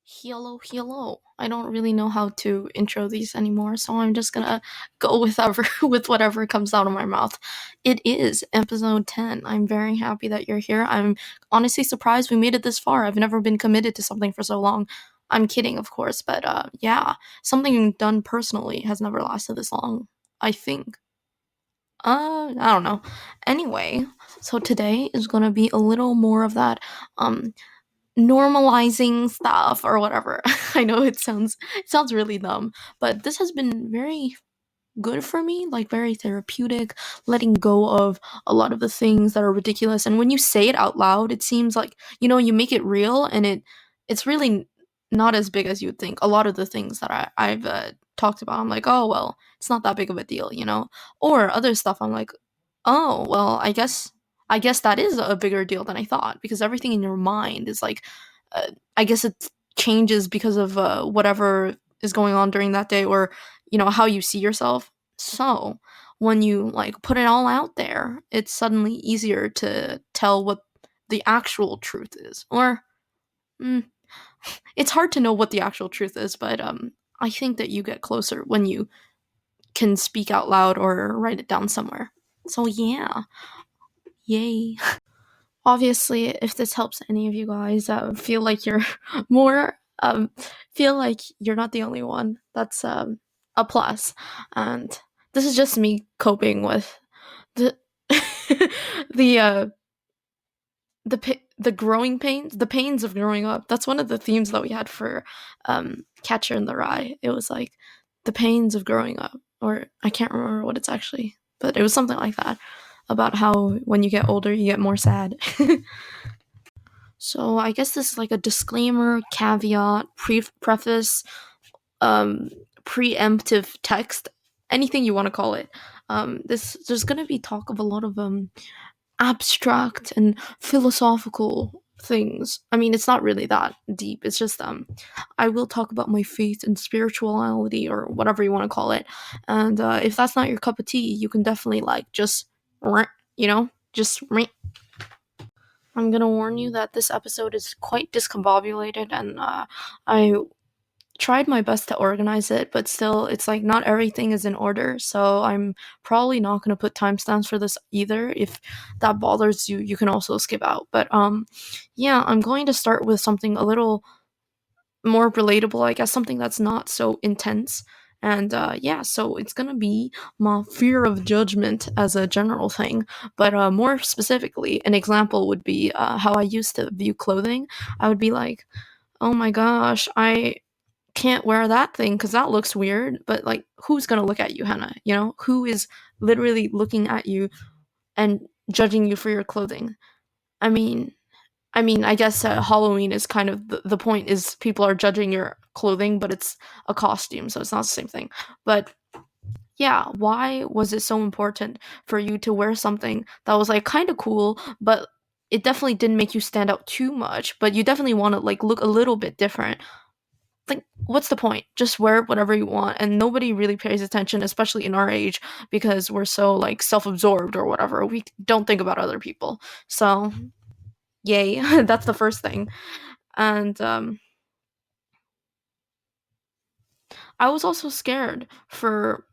Hello. I don't really know how to intro these anymore, so I'm just gonna go with with whatever comes out of my mouth. It is episode 10. I'm very happy that you're here. I'm honestly surprised we made it this far. I've never been committed to something for so long. I'm kidding, of course, but yeah, something done personally has never lasted this long, I think. I don't know. Anyway, so today is gonna be a little more of that um normalizing stuff or whatever. I know it sounds really dumb, but this has been very good for me, like very therapeutic, letting go of a lot of the things that are ridiculous. And when you say it out loud, it seems like, you make it real and it's really not as big as you would think. A lot of the things that I've talked about, I'm like, oh well, it's not that big of a deal. Or other stuff, I'm like, oh well, I guess that is a bigger deal than I thought because everything in your mind is like, I guess it changes because of whatever is going on during that day, or how you see yourself. So when you like put it all out there, it's suddenly easier to tell what the actual truth is. Or mm, it's hard to know what the actual truth is, but I think that you get closer when you can speak out loud or write it down somewhere. So yeah, yay. Obviously, if this helps any of you guys feel like you're more, feel like you're not the only one, that's a plus. And this is just me coping with the the the growing pains, the pains of growing up. That's one of the themes that we had for Catcher in the Rye. It was like the pains of growing up, or I can't remember what it's actually, but it was something like that about how when you get older, you get more sad. So I guess this is like a disclaimer, caveat, preface, um, preemptive text, anything you want to call it. There's gonna be talk of a lot of abstract and philosophical things. I mean, it's not really that deep. It's just I will talk about my faith and spirituality or whatever you want to call it. And if that's not your cup of tea, you can definitely like just just. I'm gonna warn you that this episode is quite discombobulated, and I tried my best to organize it, but still, it's like not everything is in order. So I'm probably not gonna put timestamps for this either. If that bothers you, you can also skip out. But yeah, I'm going to start with something a little more relatable, I guess, something that's not so intense. And yeah, so it's gonna be my fear of judgment as a general thing, but more specifically, an example would be how I used to view clothing. I would be like, oh my gosh, I can't wear that thing because that looks weird, but like, who's gonna look at you, Hannah? Who is literally looking at you and judging you for your clothing? I mean, I guess Halloween is kind of the point is people are judging your clothing, but it's a costume, so it's not the same thing. But yeah, why was it so important for you to wear something that was like kind of cool, but it definitely didn't make you stand out too much, but you definitely want to like look a little bit different? Like, what's the point? Just wear whatever you want, and nobody really pays attention, especially in our age, because we're so like self-absorbed or whatever. We don't think about other people. So yay. That's the first thing. And I was also scared for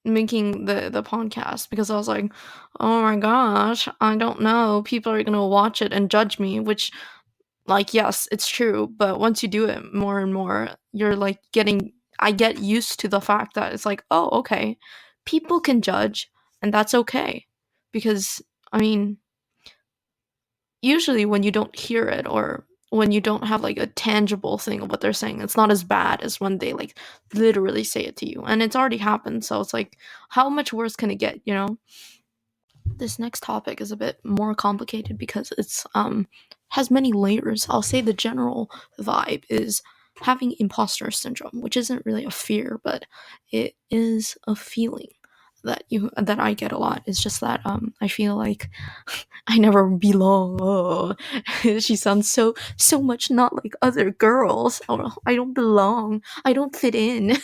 making the podcast because I was like, oh my gosh, I don't know, people are gonna watch it and judge me, which, like, yes, it's true, but once you do it more and more, you're like I get used to the fact that it's like, oh, okay, people can judge, and that's okay. Because, I mean, usually when you don't hear it, or when you don't have like a tangible thing of what they're saying, it's not as bad as when they like literally say it to you, and it's already happened. So it's like, how much worse can it get? This next topic is a bit more complicated because it's has many layers. I'll say the general vibe is having imposter syndrome, which isn't really a fear, but it is a feeling that I get a lot. It's just that I feel like I never belong. Oh, she sounds so much not like other girls. Oh, I don't belong. I don't fit in.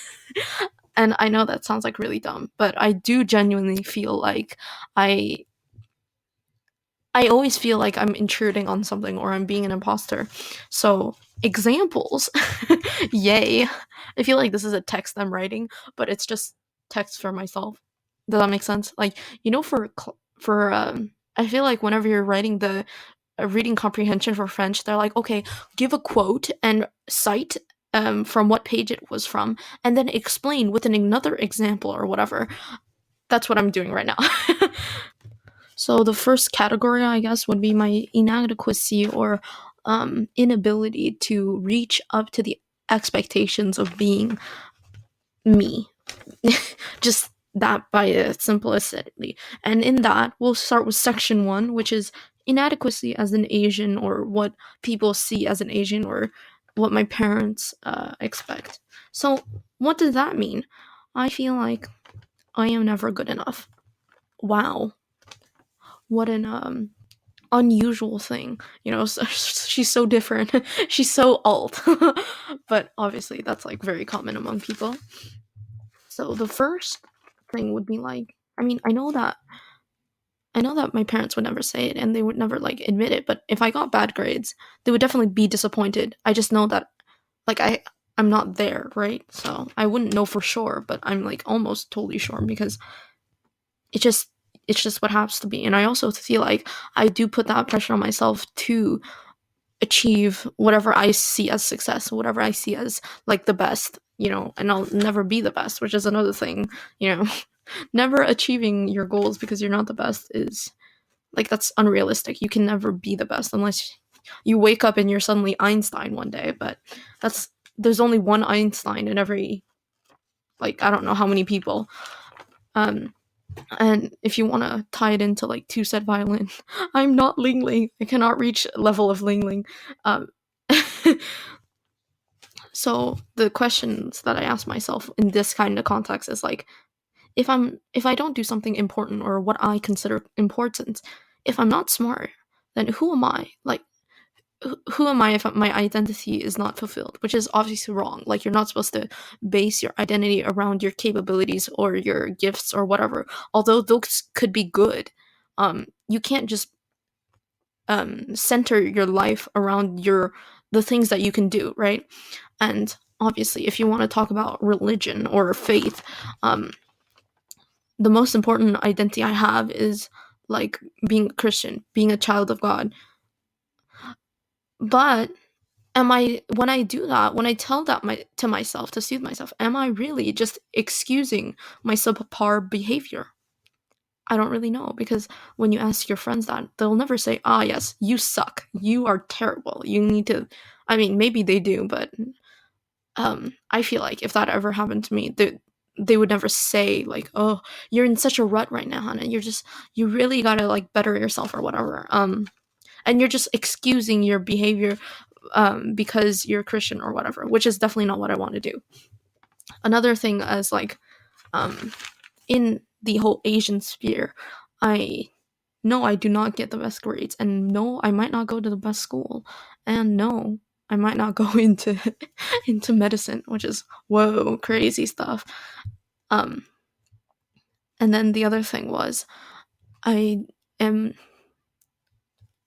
And I know that sounds like really dumb, but I do genuinely feel like I I always feel like I'm intruding on something or I'm being an imposter. So, examples. Yay. I feel like this is a text I'm writing, but it's just text for myself. Does that make sense? Like, I feel like whenever you're writing the reading comprehension for French, they're like, okay, give a quote and cite from what page it was from, and then explain with another example or whatever. That's what I'm doing right now. So the first category, I guess, would be my inadequacy or inability to reach up to the expectations of being me. Just that by simplicity. And in that, we'll start with section 1, which is inadequacy as an Asian, or what people see as an Asian, or what my parents expect. So, what does that mean? I feel like I am never good enough. Wow. What an unusual thing. She's so different. She's so alt. But obviously, that's like very common among people. So the first thing would be like, I mean, I know that my parents would never say it and they would never like admit it, but if I got bad grades, they would definitely be disappointed. I just know that like I'm not there, right? So I wouldn't know for sure, but I'm like almost totally sure because it just it's just what happens to be. And I also feel like I do put that pressure on myself to achieve whatever I see as success, whatever I see as like the best, and I'll never be the best, which is another thing, never achieving your goals because you're not the best is like that's unrealistic. You can never be the best unless you wake up and you're suddenly Einstein one day, but there's only one Einstein in every like I don't know how many people. And if you want to tie it into like two set violin, I'm not Ling Ling. I cannot reach level of Ling Ling. Um, so the questions that I ask myself in this kind of context is like, if I don't do something important or what I consider important, if I'm not smart, then who am I? Like, who am I if my identity is not fulfilled? Which is obviously wrong. Like, you're not supposed to base your identity around your capabilities or your gifts or whatever. Although those could be good, you can't just center your life around the things that you can do, right? And obviously, if you want to talk about religion or faith, the most important identity I have is like being a Christian, being a child of God. But when I do that, when I tell that to myself to soothe myself, am I really just excusing my subpar behavior? I don't really know, because when you ask your friends that, they'll never say, "Ah, yes, you suck. You are terrible. You need to." I mean, maybe they do, but I feel like if that ever happened to me, they would never say like, "Oh, you're in such a rut right now, Hannah. You really gotta like better yourself or whatever." And you're just excusing your behavior because you're Christian or whatever, which is definitely not what I want to do. Another thing is like, in the whole Asian sphere, I know I do not get the best grades, and no, I might not go to the best school, and no, I might not go into into medicine, which is whoa, crazy stuff. Um, and then the other thing was, I am.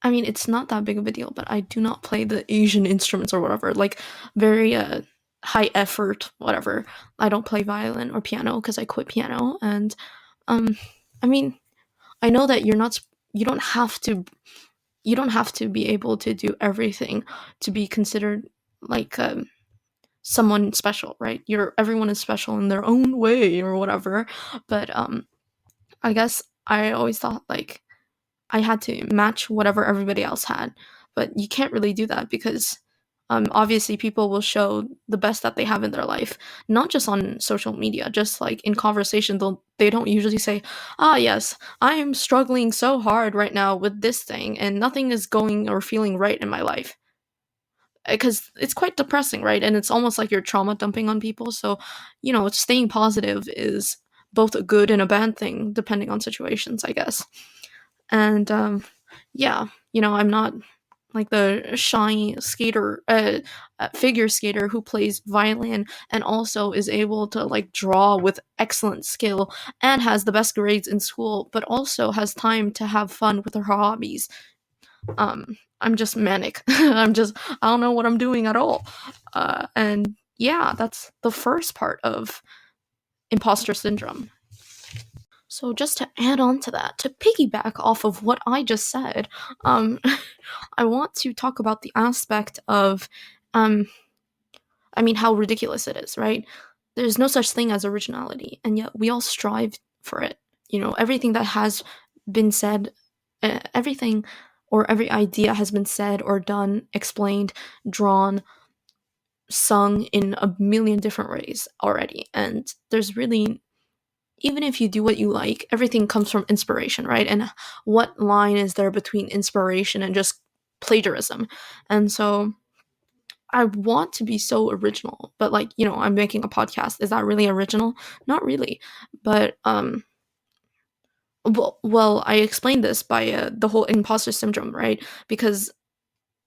I mean, it's not that big of a deal, but I do not play the Asian instruments or whatever, like very high effort, whatever. I don't play violin or piano because I quit piano, and um, I mean, I know that you don't have to be able to do everything to be considered like someone special, right? Everyone is special in their own way or whatever. But I guess I always thought like I had to match whatever everybody else had, but you can't really do that because obviously people will show the best that they have in their life, not just on social media, just like in conversation. They don't usually say, "Ah, yes, I am struggling so hard right now with this thing, and nothing is going or feeling right in my life." Because it's quite depressing, right? And it's almost like you're trauma dumping on people. So, staying positive is both a good and a bad thing, depending on situations, I guess. And yeah, I'm not like the shy skater, figure skater who plays violin and also is able to like draw with excellent skill and has the best grades in school, but also has time to have fun with her hobbies. I'm just manic. I don't know what I'm doing at all. And yeah, that's the first part of imposter syndrome. So just to add on to that, to piggyback off of what I just said, um, I want to talk about the aspect of, um, I mean, how ridiculous it is, right? There's no such thing as originality, and yet we all strive for it. Everything that has been said, everything or every idea has been said or done, explained, drawn, sung in a million different ways already. And there's really, even if you do what you like, everything comes from inspiration, right? And what line is there between inspiration and just plagiarism? And so I want to be so original, but like, I'm making a podcast. Is that really original? Not really. But well, I explained this by the whole imposter syndrome, right? Because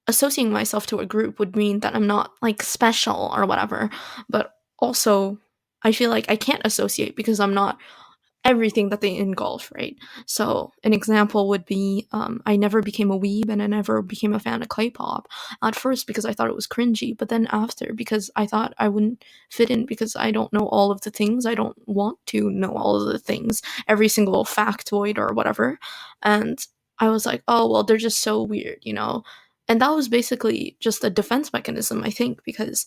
associating myself to a group would mean that I'm not like special or whatever. But also, I feel like I can't associate because I'm not everything that they engulf, right? So an example would be I never became a weeb and I never became a fan of K-pop at first because I thought it was cringy, but then after because I thought I wouldn't fit in because I don't know all of the things. I don't want to know all of the things, every single factoid or whatever. And I was like, oh, well, they're just so weird. And that was basically just a defense mechanism, I think, because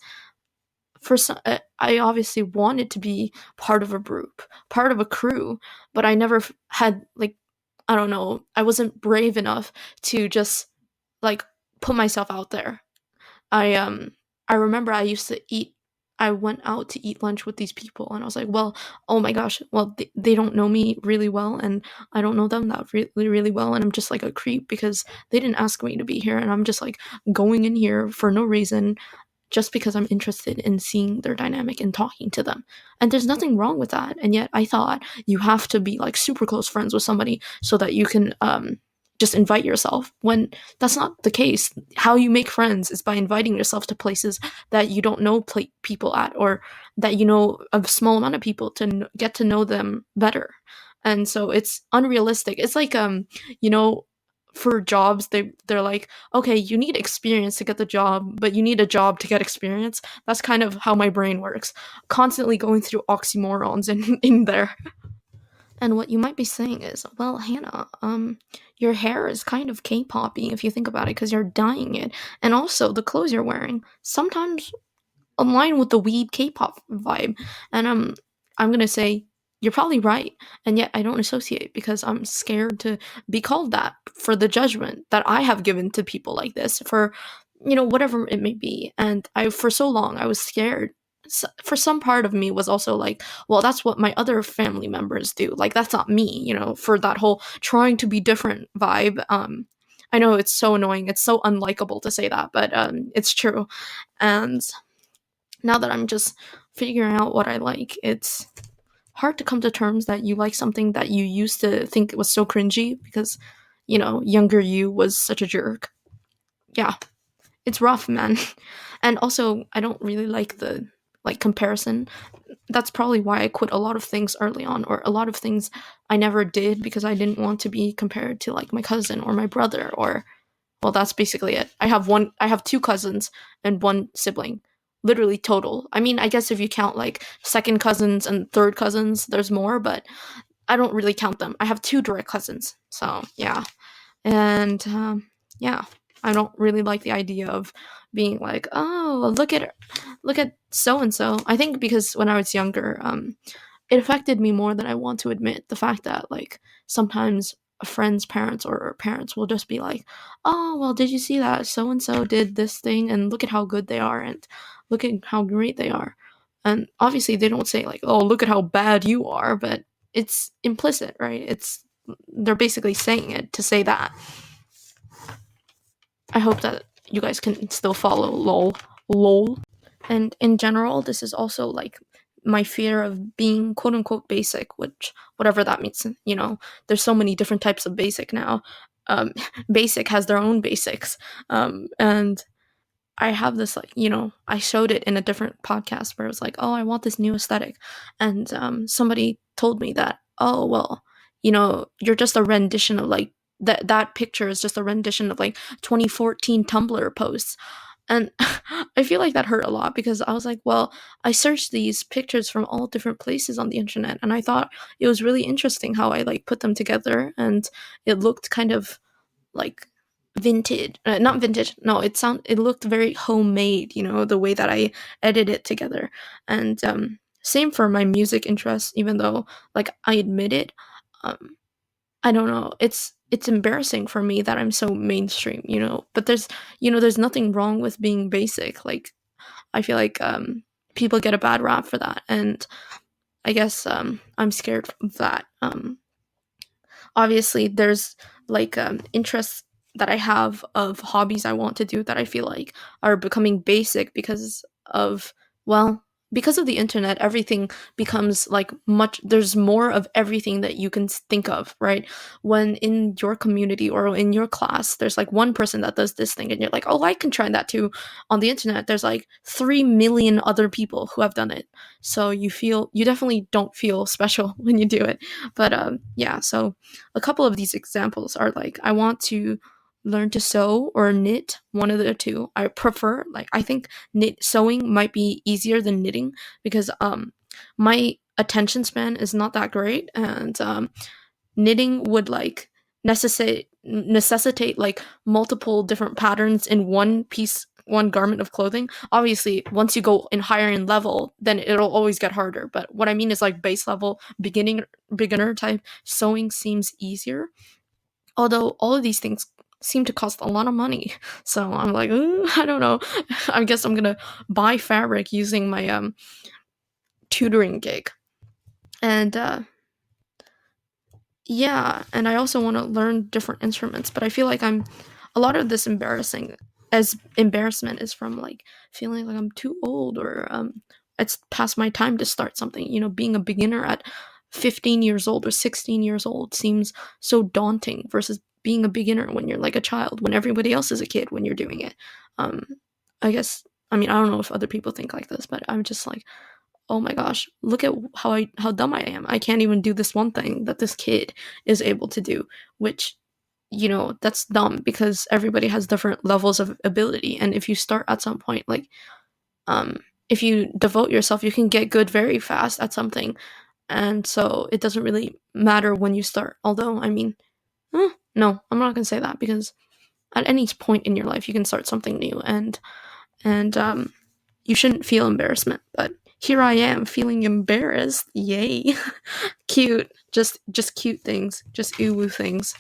for some, I obviously wanted to be part of a group, part of a crew, but I never had like, I don't know, I wasn't brave enough to just like put myself out there. I remember I used to eat. I went out to eat lunch with these people, and I was like, well, oh my gosh, well, they don't know me really well, and I don't know them that really, really well, and I'm just like a creep because they didn't ask me to be here, and I'm just like going in here for no reason, just because I'm interested in seeing their dynamic and talking to them. And there's nothing wrong with that. And yet I thought you have to be like super close friends with somebody so that you can just invite yourself, when that's not the case. How you make friends is by inviting yourself to places that you don't know people at, or that you know a small amount of people to get to know them better. And so it's unrealistic. It's like you know for jobs, they're like, okay, you need experience to get the job, but you need a job to get experience. That's kind of how my brain works, constantly going through oxymorons in there. And what you might be saying is, well, Hannah, your hair is kind of K-poppy if you think about it, because you're dyeing it, and also the clothes you're wearing sometimes align with the weeb K-pop vibe. And I'm gonna say you're probably right, and yet I don't associate because I'm scared to be called that for the judgment that I have given to people like this for whatever it may be. And I for so long I was scared. For some part of me was also like, well, that's what my other family members do. Like that's not me, for that whole trying to be different vibe. I know it's so annoying. It's so unlikable to say that, but it's true. And now that I'm just figuring out what I like, it's hard to come to terms that you like something that you used to think was so cringy because, younger you was such a jerk. Yeah, it's rough, man. And also, I don't really like the comparison. That's probably why I quit a lot of things early on, or a lot of things I never did because I didn't want to be compared to like my cousin or my brother, or well, that's basically it. I have two cousins and one sibling. Literally total. I mean, I guess if you count like second cousins and third cousins, there's more, but I don't really count them. I have two direct cousins. So, yeah. And yeah, I don't really like the idea of being like, "Oh, look at so and so." I think because when I was younger, it affected me more than I want to admit. The fact that like sometimes a friend's parents or parents will just be like, "Oh, well, did you see that so and so did this thing and look at how good they are and look at how great they are." And obviously they don't say like, "Oh, look at how bad you are," but it's implicit, right? They're basically saying it to say that. I hope that you guys can still follow lol. And in general, this is also like my fear of being quote unquote basic, which whatever that means. There's so many different types of basic now. um, basic has their own basics. And I have this, like, I showed it in a different podcast where it was like, oh, I want this new aesthetic. And somebody told me that, oh, well, you're just a rendition of like, that picture is just a rendition of like 2014 Tumblr posts. And I feel like that hurt a lot because I was like, well, I searched these pictures from all different places on the internet, and I thought it was really interesting how I like put them together, and it looked kind of like vintage, not vintage, no, it looked very homemade, the way that I edited it together. And same for my music interests, even though, like, I admit it. I don't know, it's embarrassing for me that I'm so mainstream, but there's nothing wrong with being basic. Like, I feel like people get a bad rap for that, and I guess I'm scared of that. Obviously there's like interests that I have of hobbies I want to do that I feel like are becoming basic because of, well, because of the internet. Everything becomes like much, there's more of everything that you can think of, right? When in your community or in your class there's like one person that does this thing and you're like, oh, I can try that too. On the internet there's like 3 million other people who have done it, so you definitely don't feel special when you do it. But yeah, so a couple of these examples are like, I want to learn to sew or knit, one of the two. I prefer, like, I think sewing might be easier than knitting because my attention span is not that great, and knitting would like necessitate like multiple different patterns in one garment of clothing. Obviously once you go in higher in level then it'll always get harder, but what I mean is like base level beginner type sewing seems easier, although all of these things seem to cost a lot of money. So I'm like, I don't know. I guess I'm gonna buy fabric using my tutoring gig. And yeah, and I also want to learn different instruments, but I feel like I'm a lot of this embarrassment is from like feeling like I'm too old, or it's past my time to start something. Being a beginner at 15 years old or 16 years old seems so daunting versus being a beginner when you're like a child, when everybody else is a kid when you're doing it. Um I guess, I mean, I don't know if other people think like this, but I'm just like, oh my gosh, look at how dumb I am. I can't even do this one thing that this kid is able to do, which, that's dumb because everybody has different levels of ability. And if you start at some point, like, if you devote yourself, you can get good very fast at something. And so it doesn't really matter when you start. Although, I mean, no, I'm not going to say that because at any point in your life, you can start something new, and you shouldn't feel embarrassment. But here I am feeling embarrassed. Yay. Cute. Just cute things. Just ooh things.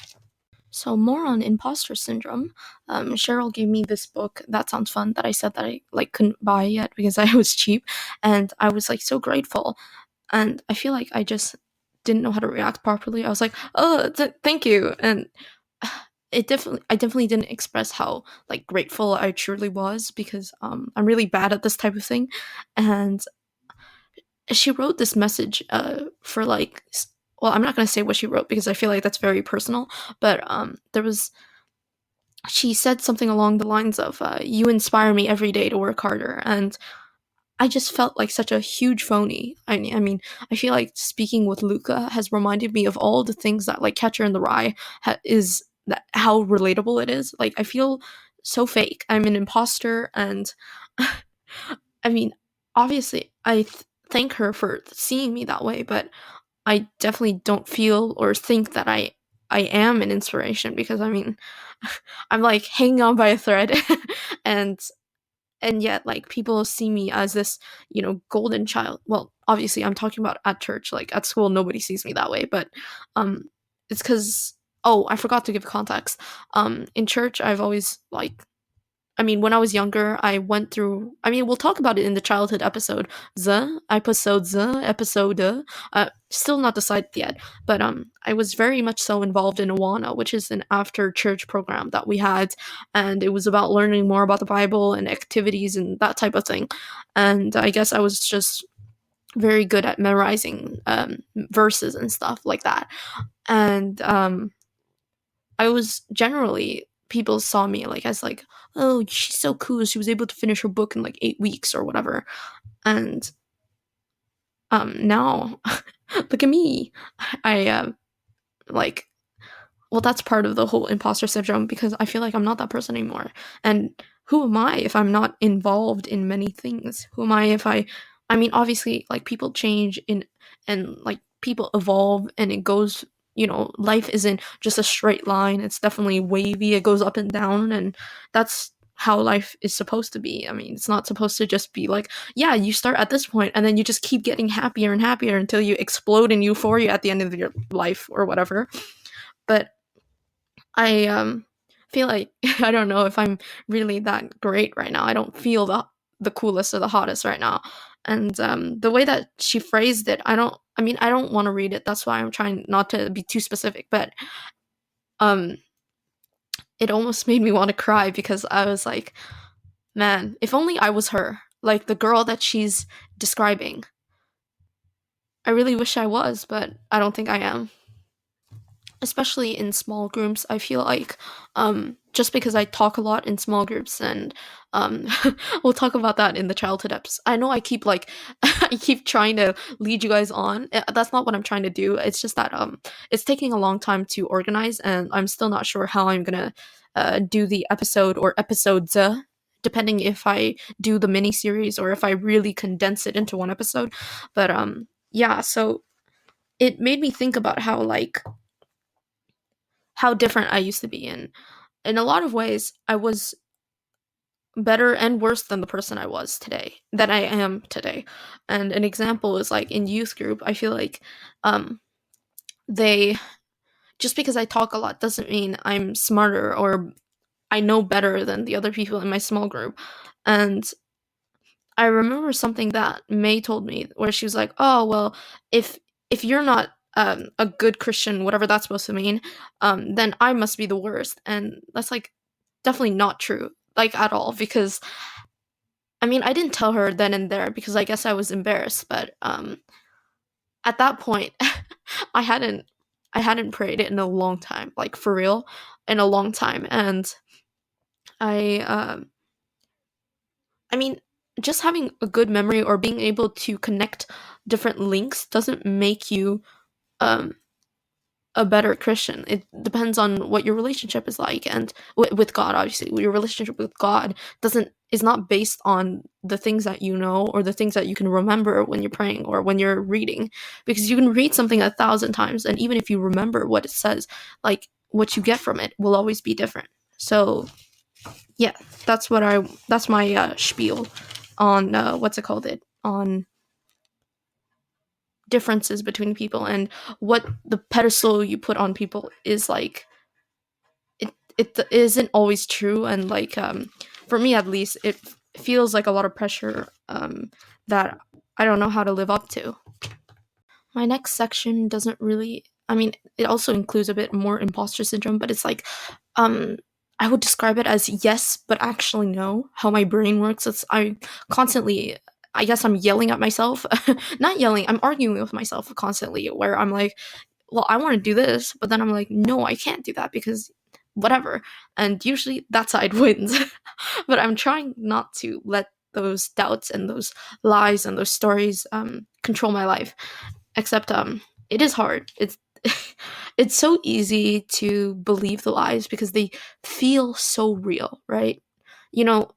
So more on imposter syndrome. Cheryl gave me this book. That sounds fun. That I said that I like couldn't buy yet because I was cheap, and I was like so grateful. And I feel like I just didn't know how to react properly. I was like, oh, thank you, and I definitely didn't express how like grateful I truly was because I'm really bad at this type of thing. And she wrote this message for like, well, I'm not going to say what she wrote because I feel like that's very personal, but she said something along the lines of you inspire me every day to work harder. And I just felt like such a huge phony. I mean, I feel like speaking with Luca has reminded me of all the things that like Catcher in the Rye is, that how relatable it is. Like, I feel so fake. I'm an imposter, and I mean, obviously, I thank her for seeing me that way, but I definitely don't feel or think that I am an inspiration because I mean, I'm like hanging on by a thread, and yet like people see me as this, golden child. Well, obviously I'm talking about at church. Like at school nobody sees me that way, but um it's because, oh, I forgot to give context. In church I've always like, I mean, when I was younger, I went through. I mean, we'll talk about it in the childhood episode, episode. Still not decided yet, but I was very much so involved in Awana, which is an after church program that we had, and it was about learning more about the Bible and activities and that type of thing. And I guess I was just very good at memorizing verses and stuff like that. And I was generally, people saw me like as like, oh, she's so cool, she was able to finish her book in like 8 weeks or whatever. And now look at me. I like, well, that's part of the whole imposter syndrome, because I feel like I'm not that person anymore. And who am I if I'm not involved in many things? Who am I if I mean, obviously, like, people change in, and like people evolve, and it goes, life isn't just a straight line. It's definitely wavy. It goes up and down, and that's how life is supposed to be. I mean, it's not supposed to just be like, yeah, you start at this point and then you just keep getting happier and happier until you explode in euphoria at the end of your life or whatever. But I feel like I don't know if I'm really that great right now. I don't feel the coolest or the hottest right now. And the way that she phrased it, I don't want to read it. That's why I'm trying not to be too specific, but um it almost made me want to cry, because I was like, man, if only I was her. Like the girl that she's describing. I really wish I was, but I don't think I am. Especially in small groups, I feel like, just because I talk a lot in small groups, and um, we'll talk about that in the childhood episode. I know I keep like I keep trying to lead you guys on. That's not what I'm trying to do. It's just that it's taking a long time to organize, and I'm still not sure how I'm gonna do the episode or episodes. Depending if I do the mini series or if I really condense it into one episode. But yeah, so it made me think about how different I used to be. And in a lot of ways, I was better and worse than the person I was today, that I am today. And an example is like in youth group, I feel like um, they, just because I talk a lot doesn't mean I'm smarter or I know better than the other people in my small group. And I remember something that May told me, where she was like, "Oh well, if you're not a good Christian, whatever that's supposed to mean, then I must be the worst." And that's like definitely not true, like at all. Because I mean, I didn't tell her then and there because I guess I was embarrassed. But at that point, I hadn't I hadn't prayed it in a long time, like for real, in a long time, and I I mean, just having a good memory or being able to connect different links doesn't make you um, a better Christian. It depends on what your relationship is like, and with God, obviously, your relationship with God doesn't is not based on the things that you know or the things that you can remember when you're praying or when you're reading, because you can read something 1,000 times, and even if you remember what it says, like what you get from it will always be different. So yeah, that's my spiel on what's it called it on differences between people, and what the pedestal you put on people is like. It isn't always true, and like for me at least, it feels like a lot of pressure that I don't know how to live up to. My next section doesn't really, I mean, it also includes a bit more imposter syndrome, but it's like um I would describe it as yes but actually no. How my brain works, it's I constantly, I guess I'm yelling at myself. Not yelling, I'm arguing with myself constantly, where I'm like, well, I want to do this, but then I'm like, no, I can't do that because whatever. And usually that side wins. But I'm trying not to let those doubts and those lies and those stories control my life. Except it is hard. It's it's so easy to believe the lies because they feel so real, right? You know,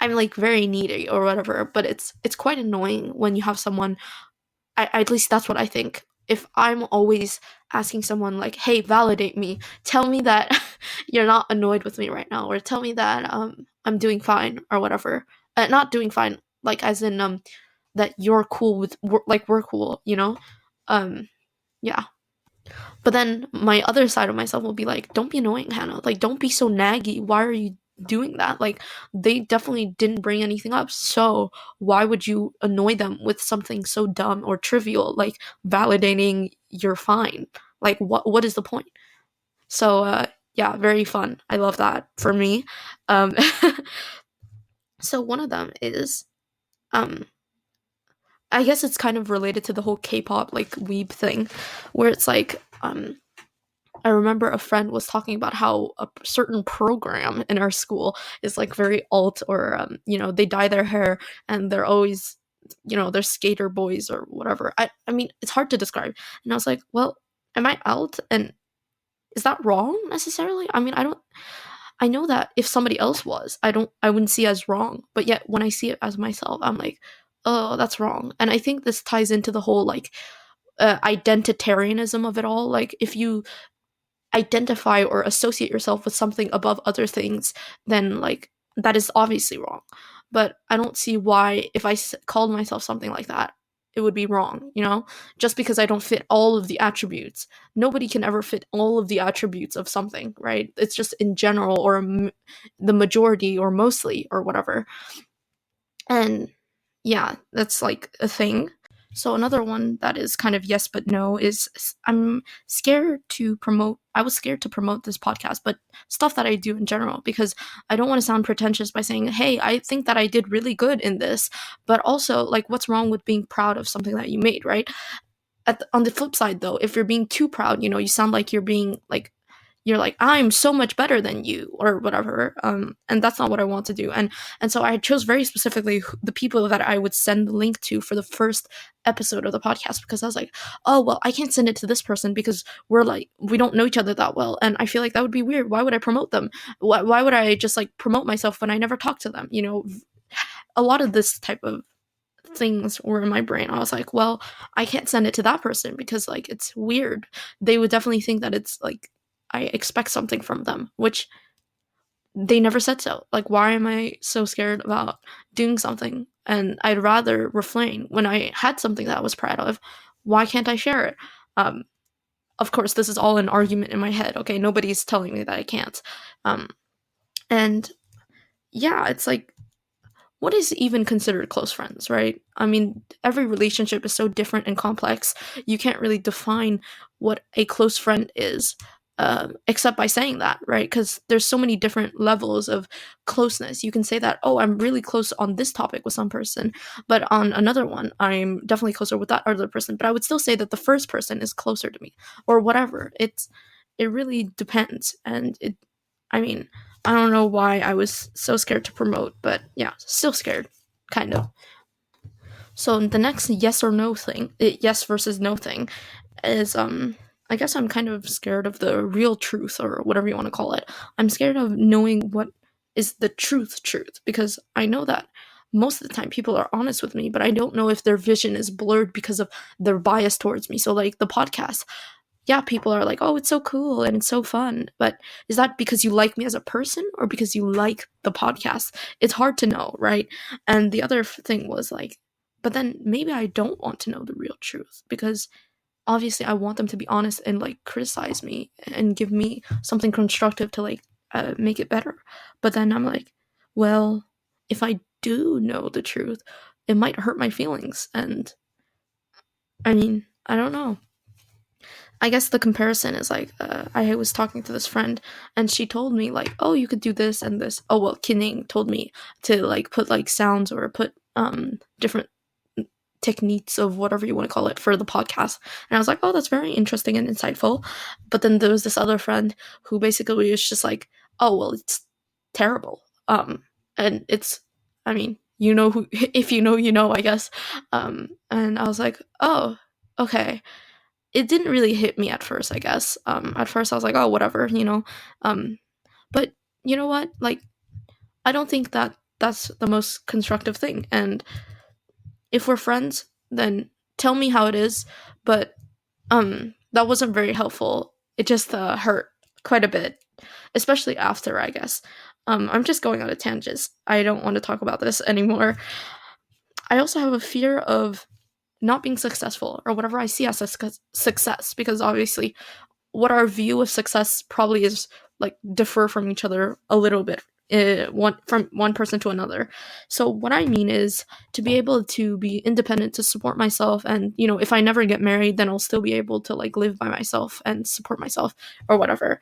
I'm like very needy or whatever, but it's quite annoying when you have someone, at least that's what I think. If I'm always asking someone like, "Hey, validate me. Tell me that you're not annoyed with me right now, or tell me that I'm doing fine or whatever." Not doing fine, like as in that you're cool with, like we're cool, you know? Yeah. But then my other side of myself will be like, don't be annoying, Hannah. Like, don't be so naggy. Why are you doing that? Like, they definitely didn't bring anything up. So why would you annoy them with something so dumb or trivial, like validating you're fine? Like, what is the point? So, yeah, very fun. I love that for me. Um, so one of them is, um, I guess it's kind of related to the whole K-pop like weeb thing, where it's like, I remember a friend was talking about how a certain program in our school is like very alt, or they dye their hair and they're always, they're skater boys or whatever. I mean, it's hard to describe. And I was like, well, am I alt? And is that wrong necessarily? I mean, I know that if somebody else was, I wouldn't see it as wrong. But yet when I see it as myself, I'm like, oh, that's wrong. And I think this ties into the whole like identitarianism of it all. Like, if you identify or associate yourself with something above other things, then like that is obviously wrong. But I don't see why, if I called myself something like that, it would be wrong, just because I don't fit all of the attributes. Nobody can ever fit all of the attributes of something, right? It's just in general, or the majority, or mostly, or whatever. And yeah, that's like a thing. So another one that is kind of yes but no is, I was scared to promote this podcast, but stuff that I do in general, because I don't want to sound pretentious by saying, hey, I think that I did really good in this, but also, like, what's wrong with being proud of something that you made, right? On the flip side, though, if you're being too proud, you sound like you're like, I'm so much better than you, or whatever. And that's not what I want to do. And so I chose very specifically the people that I would send the link to for the first episode of the podcast, because I was like, oh, well, I can't send it to this person because we don't know each other that well. And I feel like that would be weird. Why would I promote them? Why would I just like promote myself when I never talk to them? A lot of this type of things were in my brain. I was like, well, I can't send it to that person because like it's weird. They would definitely think that it's like I expect something from them, which they never said so. Like, why am I so scared about doing something? And I'd rather refrain. When I had something that I was proud of, why can't I share it? Of course, this is all an argument in my head. Okay, nobody's telling me that I can't. And yeah, it's like, what is even considered close friends, right? I mean, every relationship is so different and complex. You can't really define what a close friend is, except by saying that, right? Because there's so many different levels of closeness. You can say that, oh, I'm really close on this topic with some person, but on another one, I'm definitely closer with that other person. But I would still say that the first person is closer to me, or whatever. It really depends, and I mean, I don't know why I was so scared to promote, but yeah, still scared, kind of. So the next yes or no thing, yes versus no thing, is I guess I'm kind of scared of the real truth, or whatever you want to call it. I'm scared of knowing what is the truth, because I know that most of the time people are honest with me, but I don't know if their vision is blurred because of their bias towards me. So like the podcast, yeah, people are like, oh, it's so cool and it's so fun. But is that because you like me as a person, or because you like the podcast? It's hard to know, right? And the other thing was like, but then maybe I don't want to know the real truth, because obviously I want them to be honest and like criticize me and give me something constructive to like make it better. But then I'm like, well, if I do know the truth, it might hurt my feelings. And I mean, I don't know. I guess the comparison is like, I was talking to this friend and she told me like, oh, you could do this and this. Oh, well, Kining told me to like put like sounds, or put different techniques of whatever you want to call it for the podcast. And I was like, oh, that's very interesting and insightful. But then there was this other friend who basically was just like, oh, well, it's terrible. And it's, I mean, who, if you know, I guess. And I was like, oh, okay. It didn't really hit me at first, I guess. At first I was like, oh, whatever, But you know what? Like, I don't think that that's the most constructive thing. And if we're friends, then tell me how it is. But that wasn't very helpful. It just hurt quite a bit, especially after, I guess. I'm just going on a tangent. I don't want to talk about this anymore. I also have a fear of not being successful, or whatever I see as a success, because obviously what our view of success probably is like differ from each other a little bit, from one person to another. So what I mean is to be able to be independent, to support myself, and if I never get married, then I'll still be able to like live by myself and support myself, or whatever.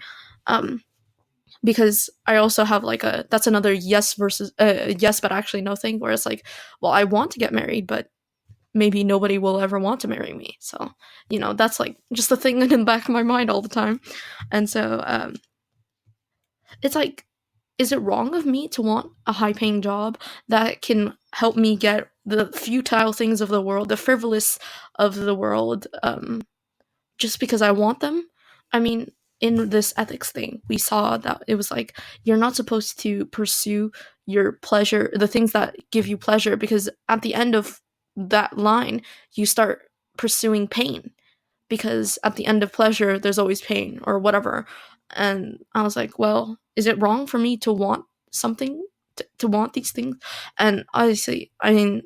Because I also have like that's another yes versus yes but actually no thing, where it's like, well, I want to get married, but maybe nobody will ever want to marry me. So, that's like just a thing in the back of my mind all the time. And so it's like, is it wrong of me to want a high paying job that can help me get the futile things of the world, the frivolous of the world, just because I want them? I mean, in this ethics thing, we saw that it was like, you're not supposed to pursue your pleasure, the things that give you pleasure, because at the end of that line, you start pursuing pain, because at the end of pleasure, there's always pain or whatever. And I was like, well, is it wrong for me to want something, to want these things? And obviously, I mean,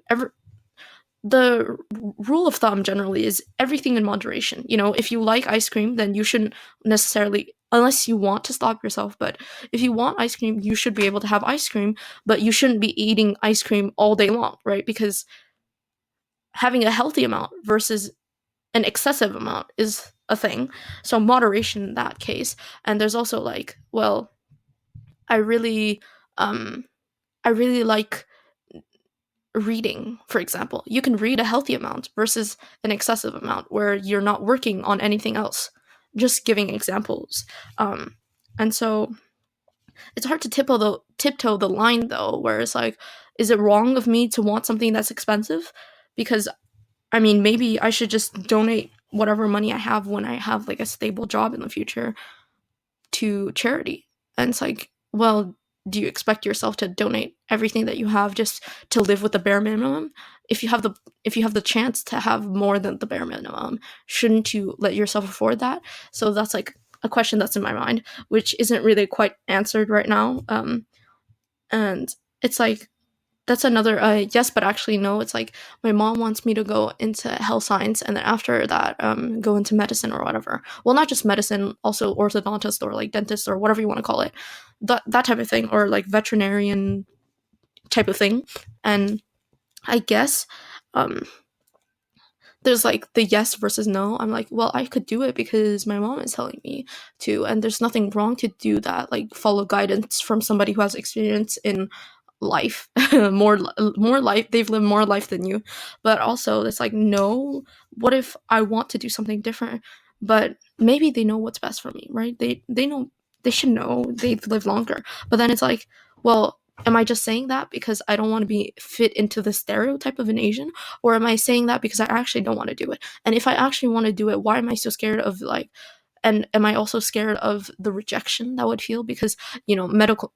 the rule of thumb generally is everything in moderation. If you like ice cream, then you shouldn't necessarily, unless you want to stop yourself, but if you want ice cream, you should be able to have ice cream, but you shouldn't be eating ice cream all day long, right? Because having a healthy amount versus an excessive amount is a thing. So moderation in that case. And there's also like, well, I really um I really like reading, for example. You can read a healthy amount versus an excessive amount where you're not working on anything else. Just giving examples. And so it's hard to tiptoe the line though, where it's like, is it wrong of me to want something that's expensive? Because I mean, maybe I should just donate whatever money I have when I have like a stable job in the future to charity. And it's like, well, do you expect yourself to donate everything that you have just to live with the bare minimum? If you have the chance to have more than the bare minimum, shouldn't you let yourself afford that? So that's like a question that's in my mind, which isn't really quite answered right now. And it's like, that's another yes, but actually no. It's like, my mom wants me to go into health science, and then after that go into medicine or whatever. Well, not just medicine, also orthodontist or like dentist or whatever you want to call it, that type of thing, or like veterinarian type of thing. And I guess um there's like the yes versus no. I'm like, well, I could do it because my mom is telling me to, and there's nothing wrong to do that, like follow guidance from somebody who has experience in life. More life, they've lived more life than you. But also it's like, no, what if I want to do something different, but maybe they know what's best for me, right? They know, they should know, they've lived longer. But then it's like, well, am I just saying that because I don't want to be fit into the stereotype of an Asian, or am I saying that because I actually don't want to do it? And if I actually want to do it, why am I so scared of like, and am I also scared of the rejection that would feel? Because medical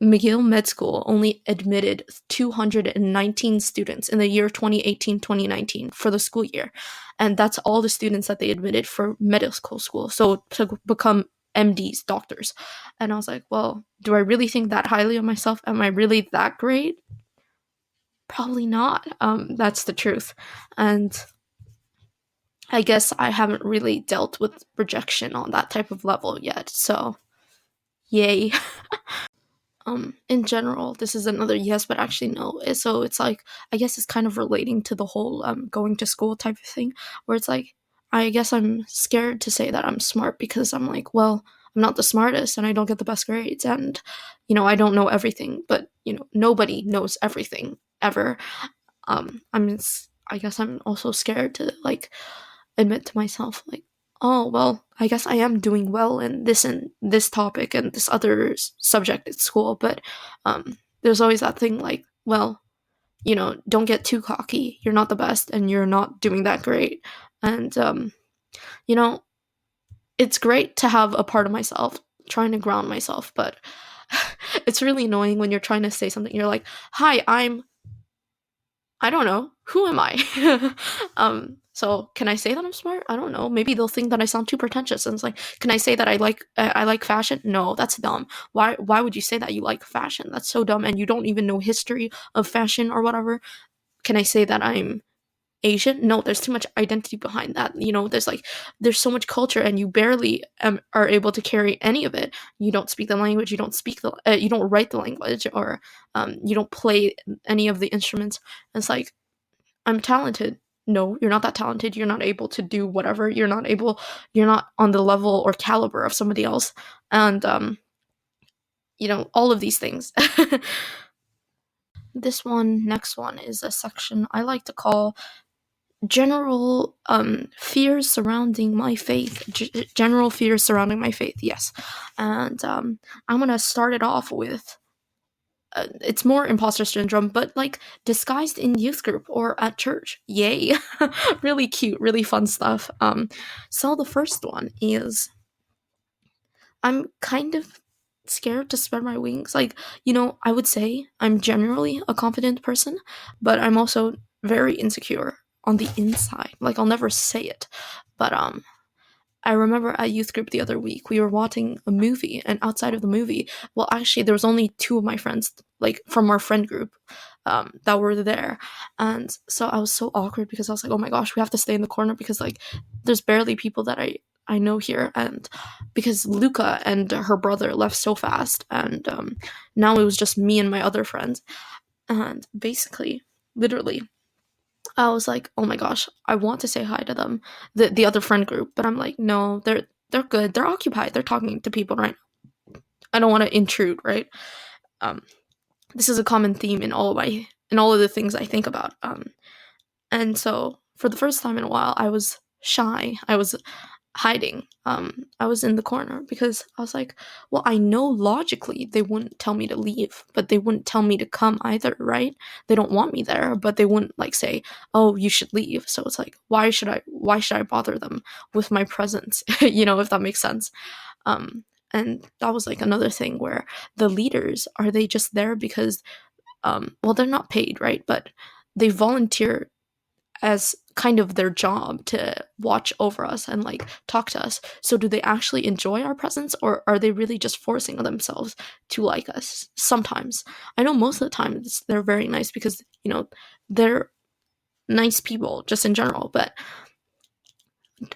McGill Med School only admitted 219 students in the year 2018-2019 for the school year. And that's all the students that they admitted for medical school. So to become MDs, doctors. And I was like, well, do I really think that highly of myself? Am I really that great? Probably not. That's the truth. And I guess I haven't really dealt with rejection on that type of level yet. So, yay. In general, this is another yes, but actually no. So it's like, I guess it's kind of relating to the whole going to school type of thing, where it's like, I guess I'm scared to say that I'm smart because I'm like, well, I'm not the smartest and I don't get the best grades, and I don't know everything, but nobody knows everything ever. I guess I'm also scared to like admit to myself, like, oh, well, I guess I am doing well in this topic and this other subject at school, but there's always that thing like, well, don't get too cocky. You're not the best and you're not doing that great. And you know, it's great to have a part of myself trying to ground myself, but it's really annoying when you're trying to say something. You're like, "Hi, I don't know. Who am I?" So can I say that I'm smart? I don't know. Maybe they'll think that I sound too pretentious. And it's like, can I say that I like fashion? No, that's dumb. Why would you say that you like fashion? That's so dumb. And you don't even know history of fashion or whatever. Can I say that I'm Asian? No, there's too much identity behind that. There's so much culture, and you barely are able to carry any of it. You don't speak the language. You don't write the language, or you don't play any of the instruments. And it's like, I'm talented. No, you're not that talented. You're not able to do whatever. You're not on the level or caliber of somebody else. And all of these things. Next one is a section I like to call general fears surrounding my faith. General fears surrounding my faith, yes. And I'm gonna start it off with it's more imposter syndrome, but like disguised in youth group or at church. Yay. Really cute, really fun stuff. So the first one is I'm kind of scared to spread my wings. Like, I would say I'm generally a confident person, but I'm also very insecure on the inside. Like, I'll never say it. But I remember at youth group the other week, we were watching a movie, and outside of the movie, well, actually, there was only two of my friends, like from our friend group, that were there. And so I was so awkward because I was like, oh my gosh, we have to stay in the corner because, like, there's barely people that I know here. And because Luca and her brother left so fast, and now it was just me and my other friends. And basically, literally, I was like, oh my gosh, I want to say hi to them, the other friend group, but I'm like, no, they're good. They're occupied. They're talking to people right now. I don't want to intrude, right? Um, this is a common theme in all of the things I think about. And so for the first time in a while, I was shy. I was hiding. I was in the corner because I was like, well, I know logically they wouldn't tell me to leave, but they wouldn't tell me to come either, right? They don't want me there, but they wouldn't like say, oh, you should leave. So it's like, why should I bother them with my presence? If that makes sense. And that was like another thing where the leaders, are they just there because well, they're not paid, right? But they volunteer as kind of their job to watch over us and like talk to us. So do they actually enjoy our presence, or are they really just forcing themselves to like us? Sometimes. I know most of the time they're very nice because, they're nice people just in general, but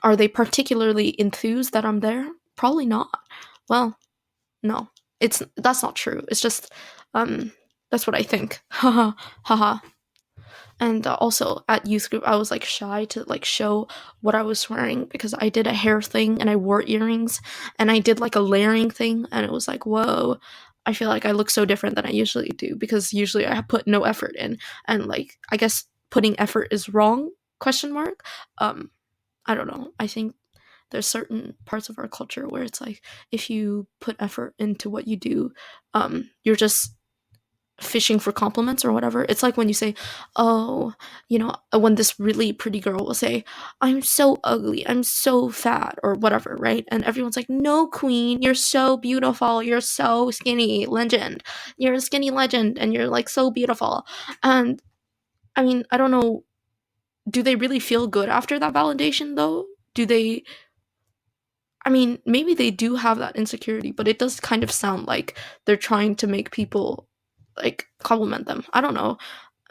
are they particularly enthused that I'm there? Probably not. Well, no. That's not true. It's just that's what I think. Haha. Haha. And also at youth group, I was like shy to like show what I was wearing because I did a hair thing and I wore earrings and I did like a layering thing, and it was like, whoa, I feel like I look so different than I usually do because usually I put no effort in, and like I guess putting effort is wrong? Question mark. I don't know. I think there's certain parts of our culture where it's like if you put effort into what you do, you're just fishing for compliments or whatever. It's like when you say, oh, when this really pretty girl will say, I'm so ugly, I'm so fat, or whatever, right? And everyone's like, no, queen, you're so beautiful, you're so skinny, legend. You're a skinny legend, and you're like so beautiful. And I mean, I don't know, do they really feel good after that validation though? Do they I mean, maybe they do have that insecurity, but it does kind of sound like they're trying to make people like compliment them. I don't know.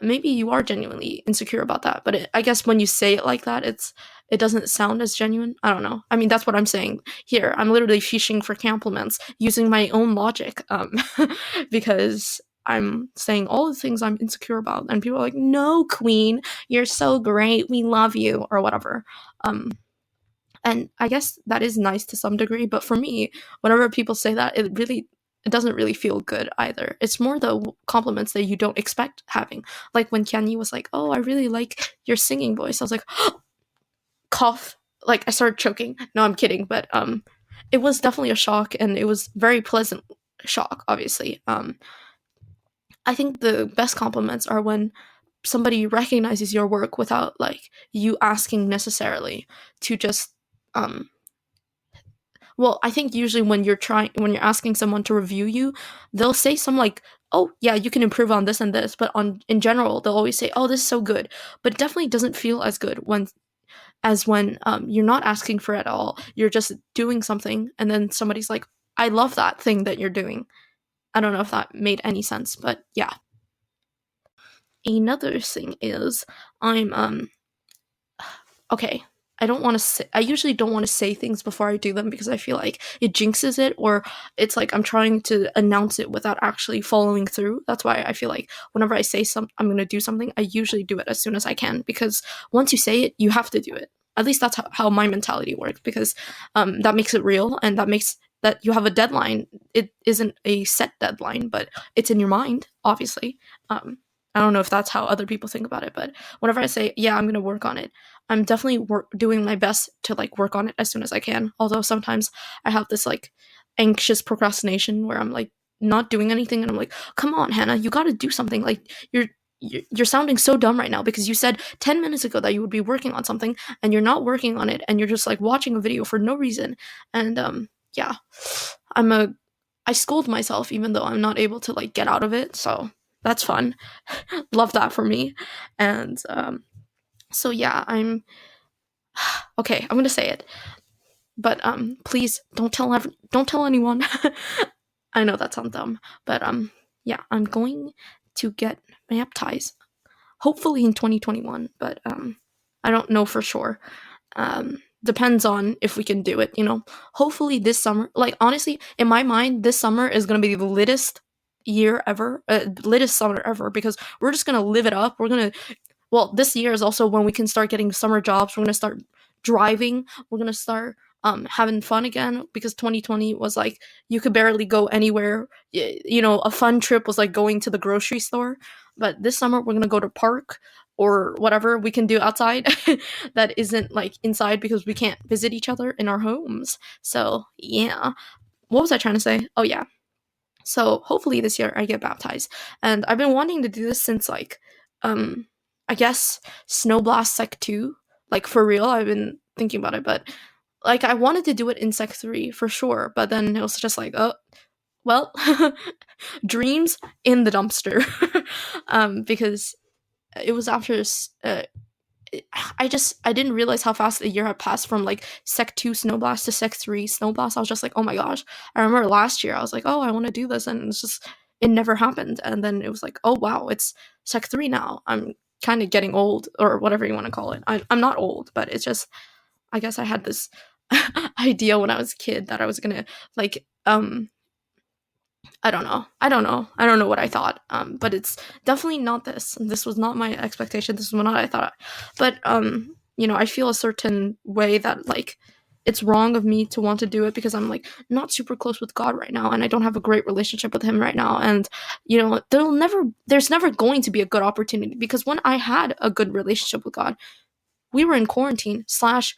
Maybe you are genuinely insecure about that, but I guess when you say it like that, it doesn't sound as genuine. I don't know. I mean, that's what I'm saying here. I'm literally fishing for compliments using my own logic, because I'm saying all the things I'm insecure about, and people are like, "No, queen, you're so great. We love you," or whatever. And I guess that is nice to some degree, but for me, whenever people say that, it doesn't really feel good either. It's more the compliments that you don't expect having. Like when Kenny was like, "Oh, I really like your singing voice." I was like, cough. Like I started choking. No, I'm kidding, but it was definitely a shock, and it was very pleasant shock, obviously. I think the best compliments are when somebody recognizes your work without like you asking necessarily to just um well, I think usually when you're asking someone to review you, they'll say some like, "Oh, yeah, you can improve on this and this," but on in general, they'll always say, "Oh, this is so good." But it definitely doesn't feel as good when you're not asking for it at all. You're just doing something, and then somebody's like, "I love that thing that you're doing." I don't know if that made any sense, but yeah. Another thing is I'm okay, I usually don't want to say things before I do them because I feel like it jinxes it, or it's like I'm trying to announce it without actually following through. That's why I feel like whenever I say I'm going to do something, I usually do it as soon as I can, because once you say it, you have to do it. At least that's how my mentality works, because that makes it real, and that makes that you have a deadline. It isn't a set deadline, but it's in your mind, obviously. I don't know if that's how other people think about it, but whenever I say, yeah, I'm going to work on it, I'm definitely doing my best to like work on it as soon as I can. Although sometimes I have this like anxious procrastination where I'm like not doing anything and I'm like, come on, Hannah, you got to do something. Like you're sounding so dumb right now because you said 10 minutes ago that you would be working on something and you're not working on it and you're just like watching a video for no reason. And yeah, I scold myself even though I'm not able to like get out of it. So that's fun. Love that for me. And so yeah, I'm okay. I'm gonna say it, but please don't tell anyone. I know that sounds dumb, but yeah, I'm going to get baptized. Hopefully in 2021, but I don't know for sure. Depends on if we can do it, you know. Hopefully this summer, like honestly, in my mind, this summer is gonna be the littest summer ever because we're just gonna live it up. We're gonna well, this year is also when we can start getting summer jobs. We're gonna start driving. We're gonna start having fun again because 2020 was like you could barely go anywhere. You know, a fun trip was like going to the grocery store. But this summer we're gonna go to park or whatever we can do outside that isn't like inside because we can't visit each other in our homes. So yeah, what was I trying to say? Oh yeah, so hopefully this year I get baptized. And I've been wanting to do this since like um I guess Snow Blast Sec 2. Like for real, I've been thinking about it, but like I wanted to do it in Sec 3 for sure, but then it was just like, oh, well, dreams in the dumpster. Because it was after I didn't realize how fast a year had passed from like Sec 2 Snowblast to Sec 3 Snowblast. I was just like, oh my gosh. I remember last year I was like, oh, I want to do this, and it's just it never happened. And then it was like, oh wow, it's Sec 3 now. I'm kind of getting old, or whatever you want to call it. I'm not old, but it's just I guess I had this idea when I was a kid that I was gonna like I don't know. I don't know what I thought. But it's definitely not this. This was not my expectation. This is not what I thought. But you know, I feel a certain way that like it's wrong of me to want to do it because I'm like not super close with God right now and I don't have a great relationship with him right now. And you know, there's never going to be a good opportunity because when I had a good relationship with God, we were in quarantine slash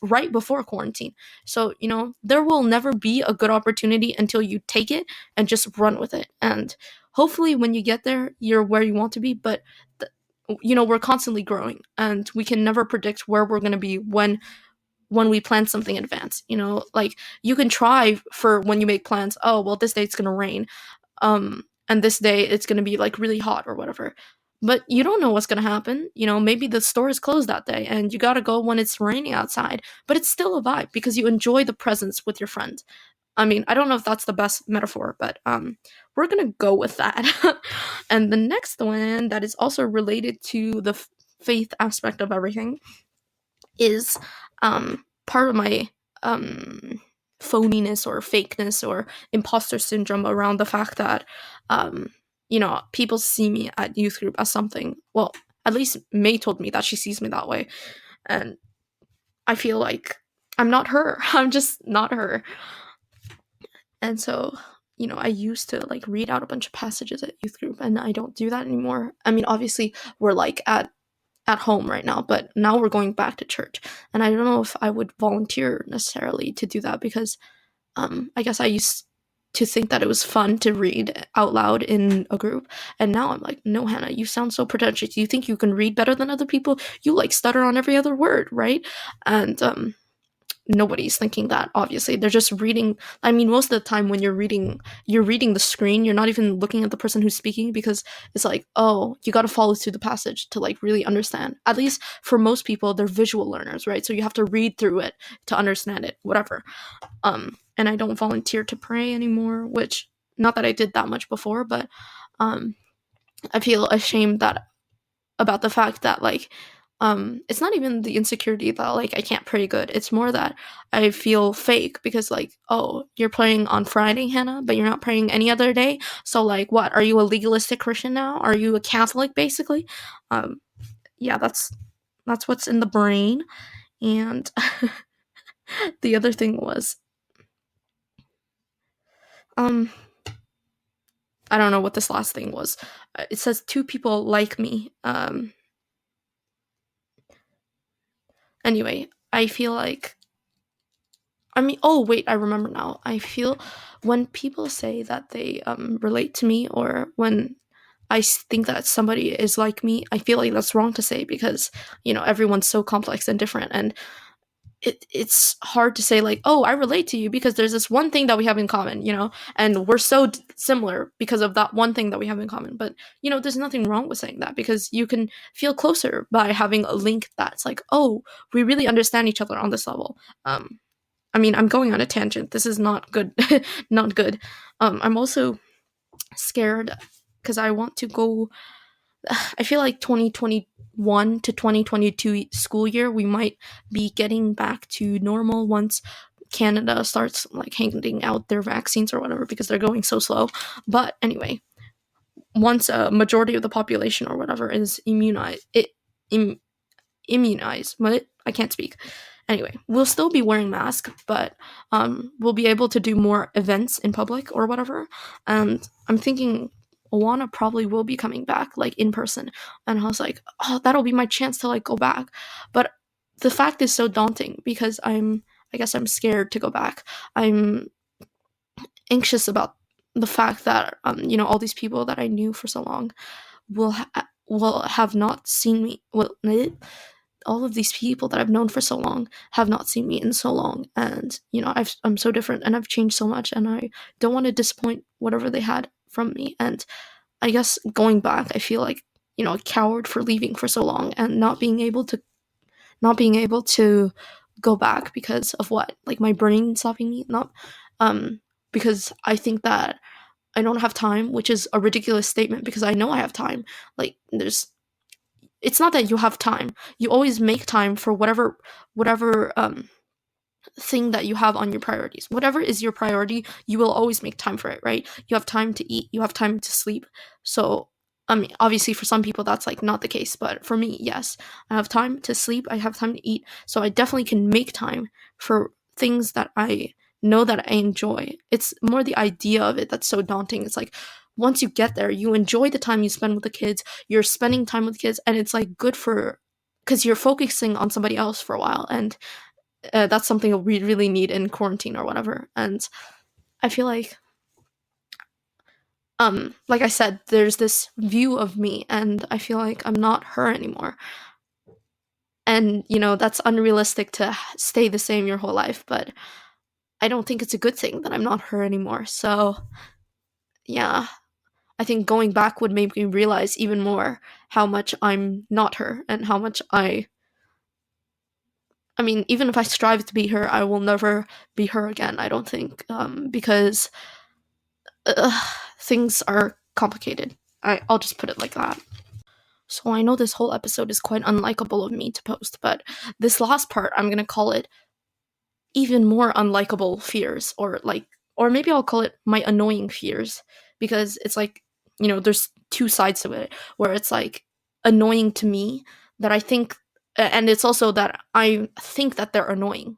right before quarantine. So, you know, there will never be a good opportunity until you take it and just run with it. And hopefully when you get there, you're where you want to be. But, you know, we're constantly growing and we can never predict where we're going to be when we plan something in advance. You know, like you can try for when you make plans, oh, well, this day it's going to rain. And this day it's going to be like really hot or whatever. But you don't know what's going to happen. You know, maybe the store is closed that day and you got to go when it's raining outside. But it's still a vibe because you enjoy the presence with your friends. I mean, I don't know if that's the best metaphor, but we're going to go with that. And the next one that is also related to the faith aspect of everything is part of my phoniness or fakeness or imposter syndrome around the fact that you know, people see me at youth group as something. Well, at least May told me that she sees me that way, and I feel like I'm not her. I'm just not her. And so, you know, I used to like read out a bunch of passages at youth group, and I don't do that anymore. I mean, obviously, we're like at home right now, but now we're going back to church, and I don't know if I would volunteer necessarily to do that because I guess I used to think that it was fun to read out loud in a group, and now I'm like, no, Hannah, you sound so pretentious. You think you can read better than other people? You like stutter on every other word, right? And nobody's thinking that. Obviously, they're just reading. I mean, most of the time when you're reading the screen. You're not even looking at the person who's speaking because it's like, oh, you got to follow through the passage to like really understand. At least for most people, they're visual learners, right? So you have to read through it to understand it, whatever. And I don't volunteer to pray anymore, which not that I did that much before, but I feel ashamed that about the fact that like it's not even the insecurity that like I can't pray good. It's more that I feel fake because like, oh, you're praying on Friday, Hannah, but you're not praying any other day. So like, what? Are you a legalistic Christian now? Are you a Catholic basically? Yeah, that's what's in the brain. And the other thing was um I don't know what this last thing was. It says two people like me. Anyway, I feel like, I mean, oh wait, I remember now. I feel when people say that they relate to me, or when think that somebody is like me, I feel like that's wrong to say, because everyone's so complex and different, and it's hard to say like, oh, I relate to you because there's this one thing that we have in common, and we're so similar because of that one thing that we have in common. But there's nothing wrong with saying that, because you can feel closer by having a link that's like, oh, we really understand each other on this level. I mean, I'm going on a tangent. This is not good. Not good. I'm also scared because I want to go. I feel like 2021 to 2022 school year, we might be getting back to normal once Canada starts like handing out their vaccines or whatever, because they're going so slow. But anyway, once a majority of the population or whatever is immunized, but I can't speak. Anyway, we'll still be wearing masks, but we'll be able to do more events in public or whatever. And I'm thinking Awana probably will be coming back like in person. And I was like, oh, that'll be my chance to like go back. But the fact is so daunting, because I guess I'm scared to go back. I'm anxious about the fact that all these people that I knew for so long will have not seen me. Well, all of these people that I've known for so long have not seen me in so long, and I'm so different, and I've changed so much, and I don't want to disappoint whatever they had from me. And I guess going back, I feel like a coward for leaving for so long and not being able to go back because of what, like my brain stopping me, not because I think that I don't have time, which is a ridiculous statement, because I know I have time. Like, it's not that you have time. You always make time for whatever thing that you have on your priorities. Whatever is your priority, you will always make time for it, right? You have time to eat, you have time to sleep. So, I mean, obviously for some people that's like not the case, but for me, yes. I have time to sleep, I have time to eat. So I definitely can make time for things that I know that I enjoy. It's more the idea of it that's so daunting. It's like, once you get there, you enjoy the time you spend with the kids, you're spending time with kids, and it's like good for, because you're focusing on somebody else for a while. And that's something we really need in quarantine or whatever. And I feel like I said, there's this view of me, and I feel like I'm not her anymore. And that's unrealistic to stay the same your whole life, but I don't think it's a good thing that I'm not her anymore. So yeah, I think going back would make me realize even more how much I'm not her, and how much I mean, even if I strive to be her, I will never be her again, I don't think, because things are complicated. I'll just put it like that. So I know this whole episode is quite unlikable of me to post, but this last part, I'm gonna call it even more unlikable fears, or maybe I'll call it my annoying fears, because it's like, there's two sides to it, where it's like annoying to me that I think, and it's also that I think that they're annoying.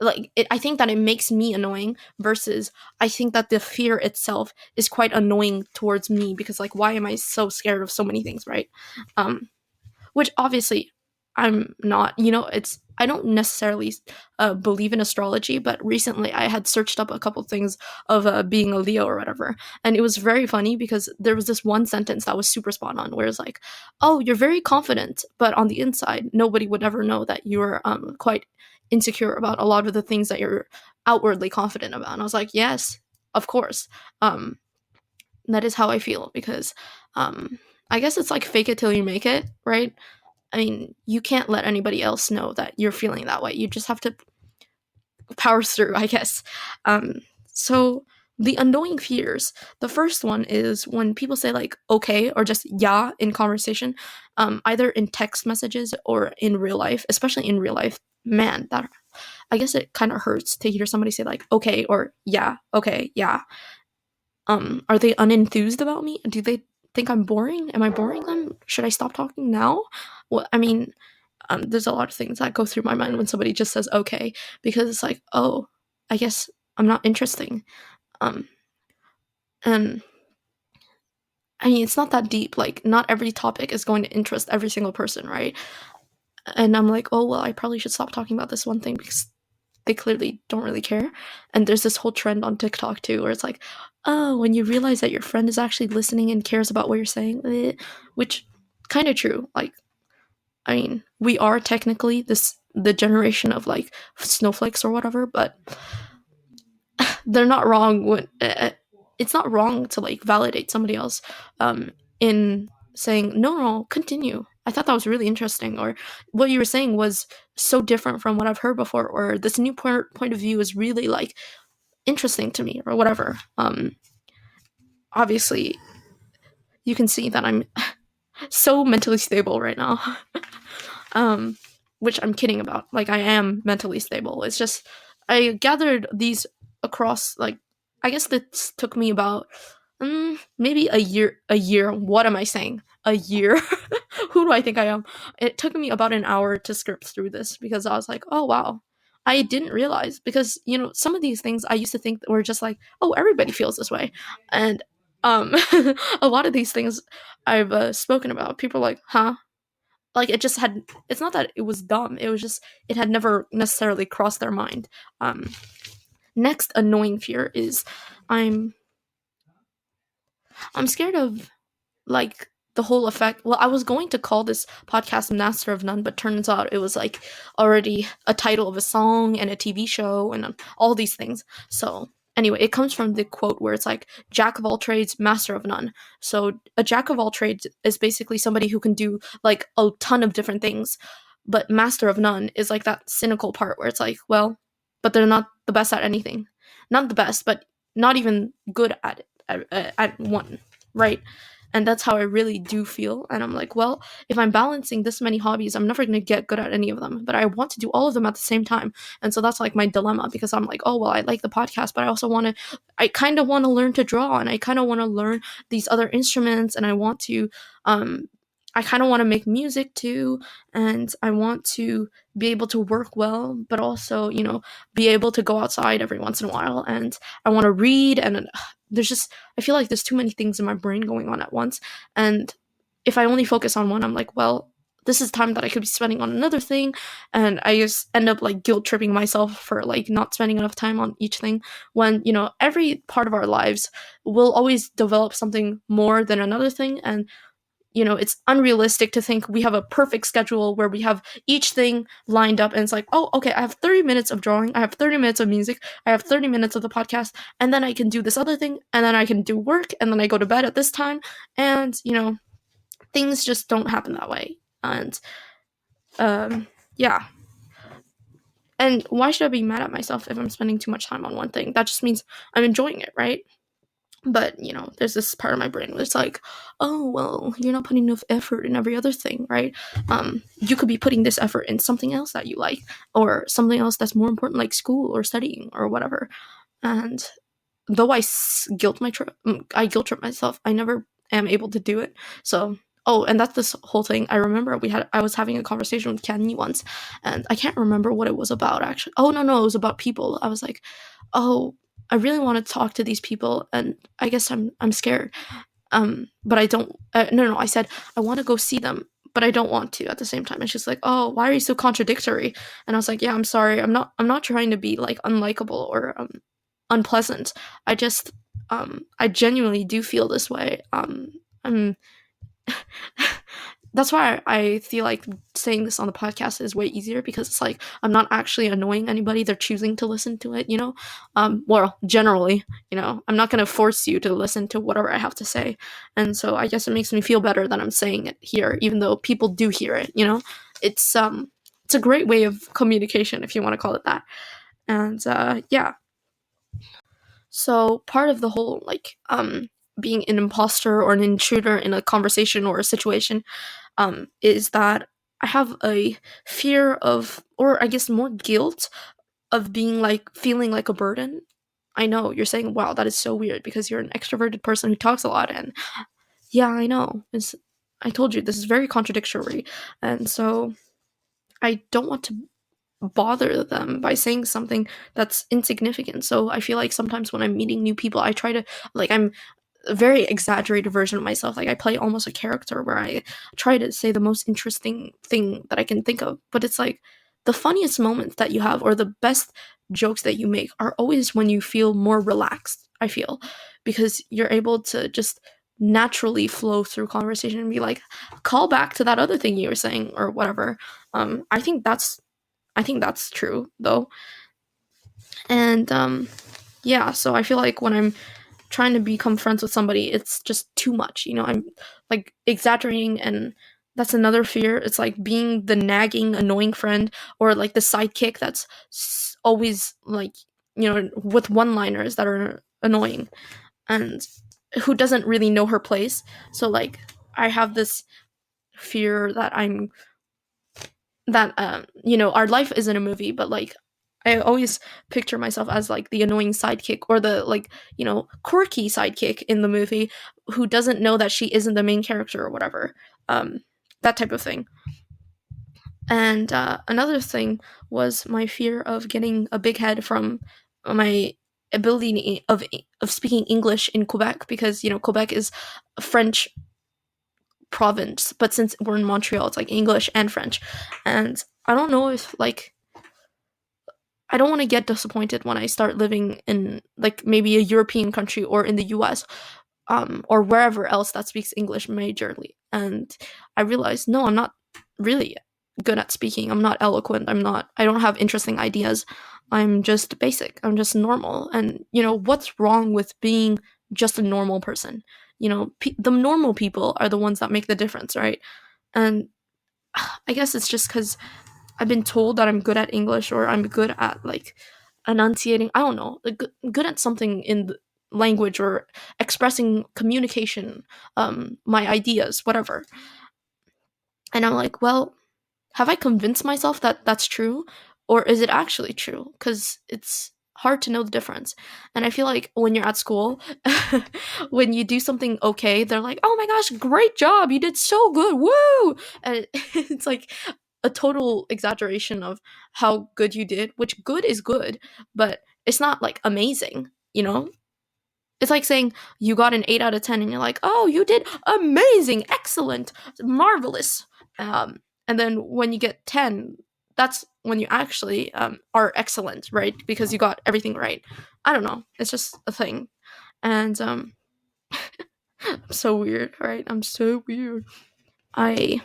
Like, I think that it makes me annoying, versus I think that the fear itself is quite annoying towards me, because like, why am I so scared of so many things, right? um which obviously I'm not. It's, I don't necessarily believe in astrology, but recently I had searched up a couple things of being a Leo or whatever, and it was very funny, because there was this one sentence that was super spot on, where it's like, oh, you're very confident, but on the inside nobody would ever know that you're quite insecure about a lot of the things that you're outwardly confident about. And I was like, yes, of course. That is how I feel, because I guess it's like fake it till you make it, right? I mean, you can't let anybody else know that you're feeling that way. You just have to power through, I guess. So the annoying fears. The first one is when people say like okay or just yeah in conversation, either in text messages or in real life, especially in real life. Man, that, I guess it kind of hurts to hear somebody say like okay or yeah, okay, yeah. Are they unenthused about me? Do they think I'm boring? Am I boring them? Should I stop talking now? Well, I mean, there's a lot of things that go through my mind when somebody just says okay, because it's like, oh, I guess I'm not interesting. Um, and I mean, it's not that deep. Like, not every topic is going to interest every single person, right? And I'm like, oh, well, I probably should stop talking about this one thing because they clearly don't really care. And there's this whole trend on TikTok too, where it's like, oh, when you realize that your friend is actually listening and cares about what you're saying, which kind of true. Like, I mean, we are technically the generation of like snowflakes or whatever, but they're not wrong when it's not wrong to like validate somebody else in saying no, continue. I thought that was really interesting, or what you were saying was so different from what I've heard before, or this new point of view is really like interesting to me, or whatever. Obviously, you can see that I'm so mentally stable right now. um, which I'm kidding about. Like, I am mentally stable. It's just I gathered these across, like, I guess this took me about maybe a year. A year. What am I saying? A year? Who do I think I am? It took me about an hour to script through this because I was like, oh wow. I didn't realize because some of these things I used to think were just like, oh, everybody feels this way, and a lot of these things I've spoken about, people are like, huh? Like, it just had, it's not that it was dumb, it was just it had never necessarily crossed their mind. um Next annoying fear is i'm I'm scared of, like, the whole effect. Well, I was going to call this podcast Master of None, but turns out it was like already a title of a song and a TV show and all these things. So anyway, it comes from the quote where it's like, jack of all trades, master of none. So a jack of all trades is basically somebody who can do like a ton of different things, but master of none is like that cynical part where it's like, well, but they're not the best at anything. Not the best, but not even good at it, at one, right? And that's how I really do feel. And I'm like, well, if I'm balancing this many hobbies, I'm never going to get good at any of them, but I want to do all of them at the same time. And so that's like my dilemma, because I'm like, oh, well, I like the podcast, but I also want to, I kind of want to learn to draw, and I kind of want to learn these other instruments, and I want to, I kind of want to make music too, and I want to be able to work well, but also, be able to go outside every once in a while, and I want to read, and there's just, I feel like there's too many things in my brain going on at once, and if I only focus on one, I'm like, well, this is time that I could be spending on another thing, and I just end up like guilt tripping myself for like not spending enough time on each thing, when every part of our lives will always develop something more than another thing. And it's unrealistic to think we have a perfect schedule where we have each thing lined up and it's like, oh, okay, I have 30 minutes of drawing, I have 30 minutes of music, I have 30 minutes of the podcast, and then I can do this other thing, and then I can do work, and then I go to bed at this time. And, things just don't happen that way. And, yeah. And why should I be mad at myself if I'm spending too much time on one thing? That just means I'm enjoying it, right? But, there's this part of my brain where it's like, oh, well, you're not putting enough effort in every other thing, right? You could be putting this effort in something else that you like, or something else that's more important, like school or studying or whatever. And though I guilt trip myself, I never am able to do it. So, oh, and that's this whole thing. I remember I was having a conversation with Kenny once, and I can't remember what it was about, actually. Oh, no, it was about people. I was like, oh, I really want to talk to these people, and I guess I'm scared. But I don't. No. I said I want to go see them, but I don't want to at the same time. And she's like, "Oh, why are you so contradictory?" And I was like, "Yeah, I'm sorry. I'm not. I'm not trying to be like unlikable or unpleasant. I just I genuinely do feel this way. I'm That's why I feel like saying this on the podcast is way easier, because it's like I'm not actually annoying anybody. They're choosing to listen to it, well, generally, I'm not going to force you to listen to whatever I have to say. And so I guess it makes me feel better that I'm saying it here, even though people do hear it, it's a great way of communication, if you want to call it that. And yeah. So part of the whole, like, being an imposter or an intruder in a conversation or a situation, is that I have a fear of, or I guess more guilt of being like, feeling like a burden. I know you're saying, wow, that is so weird because you're an extroverted person who talks a lot. And yeah, I know. I told you, this is very contradictory. And so I don't want to bother them by saying something that's insignificant. So I feel like sometimes when I'm meeting new people, I try to, like, I'm a very exaggerated version of myself. Like I play almost a character where I try to say the most interesting thing that I can think of. But it's like the funniest moments that you have or the best jokes that you make are always when you feel more relaxed, I feel, because you're able to just naturally flow through conversation and be like, call back to that other thing you were saying or whatever. I think that's true though. And yeah, so I feel like when I'm trying to become friends with somebody, it's just too much. You know, I'm like exaggerating, and that's another fear. It's like being the nagging, annoying friend, or like the sidekick that's always like, you know, with one liners that are annoying and who doesn't really know her place. So, like, I have this fear that you know, our life isn't a movie, but like I always picture myself as like the annoying sidekick or the like, you know, quirky sidekick in the movie who doesn't know that she isn't the main character or whatever. um that type of thing. And another thing was my fear of getting a big head from my ability of speaking English in Quebec, because you know Quebec is a French province, but since we're in Montreal, it's like English and French. And I don't know if like I don't want to get disappointed when I start living in like maybe a European country or in the US, or wherever else that speaks English majorly. And I realized, no, I'm not really good at speaking. I'm not eloquent. I don't have interesting ideas. I'm just basic. I'm just normal. And, you know, what's wrong with being just a normal person? You know, the normal people are the ones that make the difference, right? And I guess it's just because I've been told that I'm good at English or I'm good at like enunciating. I don't know, like, good at something in the language or expressing communication, my ideas, whatever. And I'm like, well, have I convinced myself that that's true, or is it actually true? Because it's hard to know the difference. And I feel like when you're at school, when you do something okay, they're like, "Oh my gosh, great job! You did so good! Woo!" And it's like a total exaggeration of how good you did, which good is good, but it's not like amazing, you know? It's like saying you got an 8 out of 10 and you're like, "Oh, you did amazing, excellent, marvelous." And then when you get 10, that's when you actually are excellent, right? Because you got everything right. I don't know. It's just a thing. And I'm so weird, right? I'm so weird. I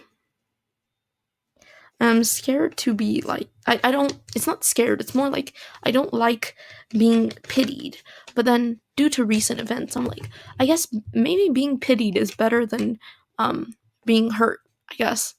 am scared to be like, I don't, it's not scared, it's more like I don't like being pitied. But then due to recent events, I'm like, I guess maybe being pitied is better than being hurt, I guess.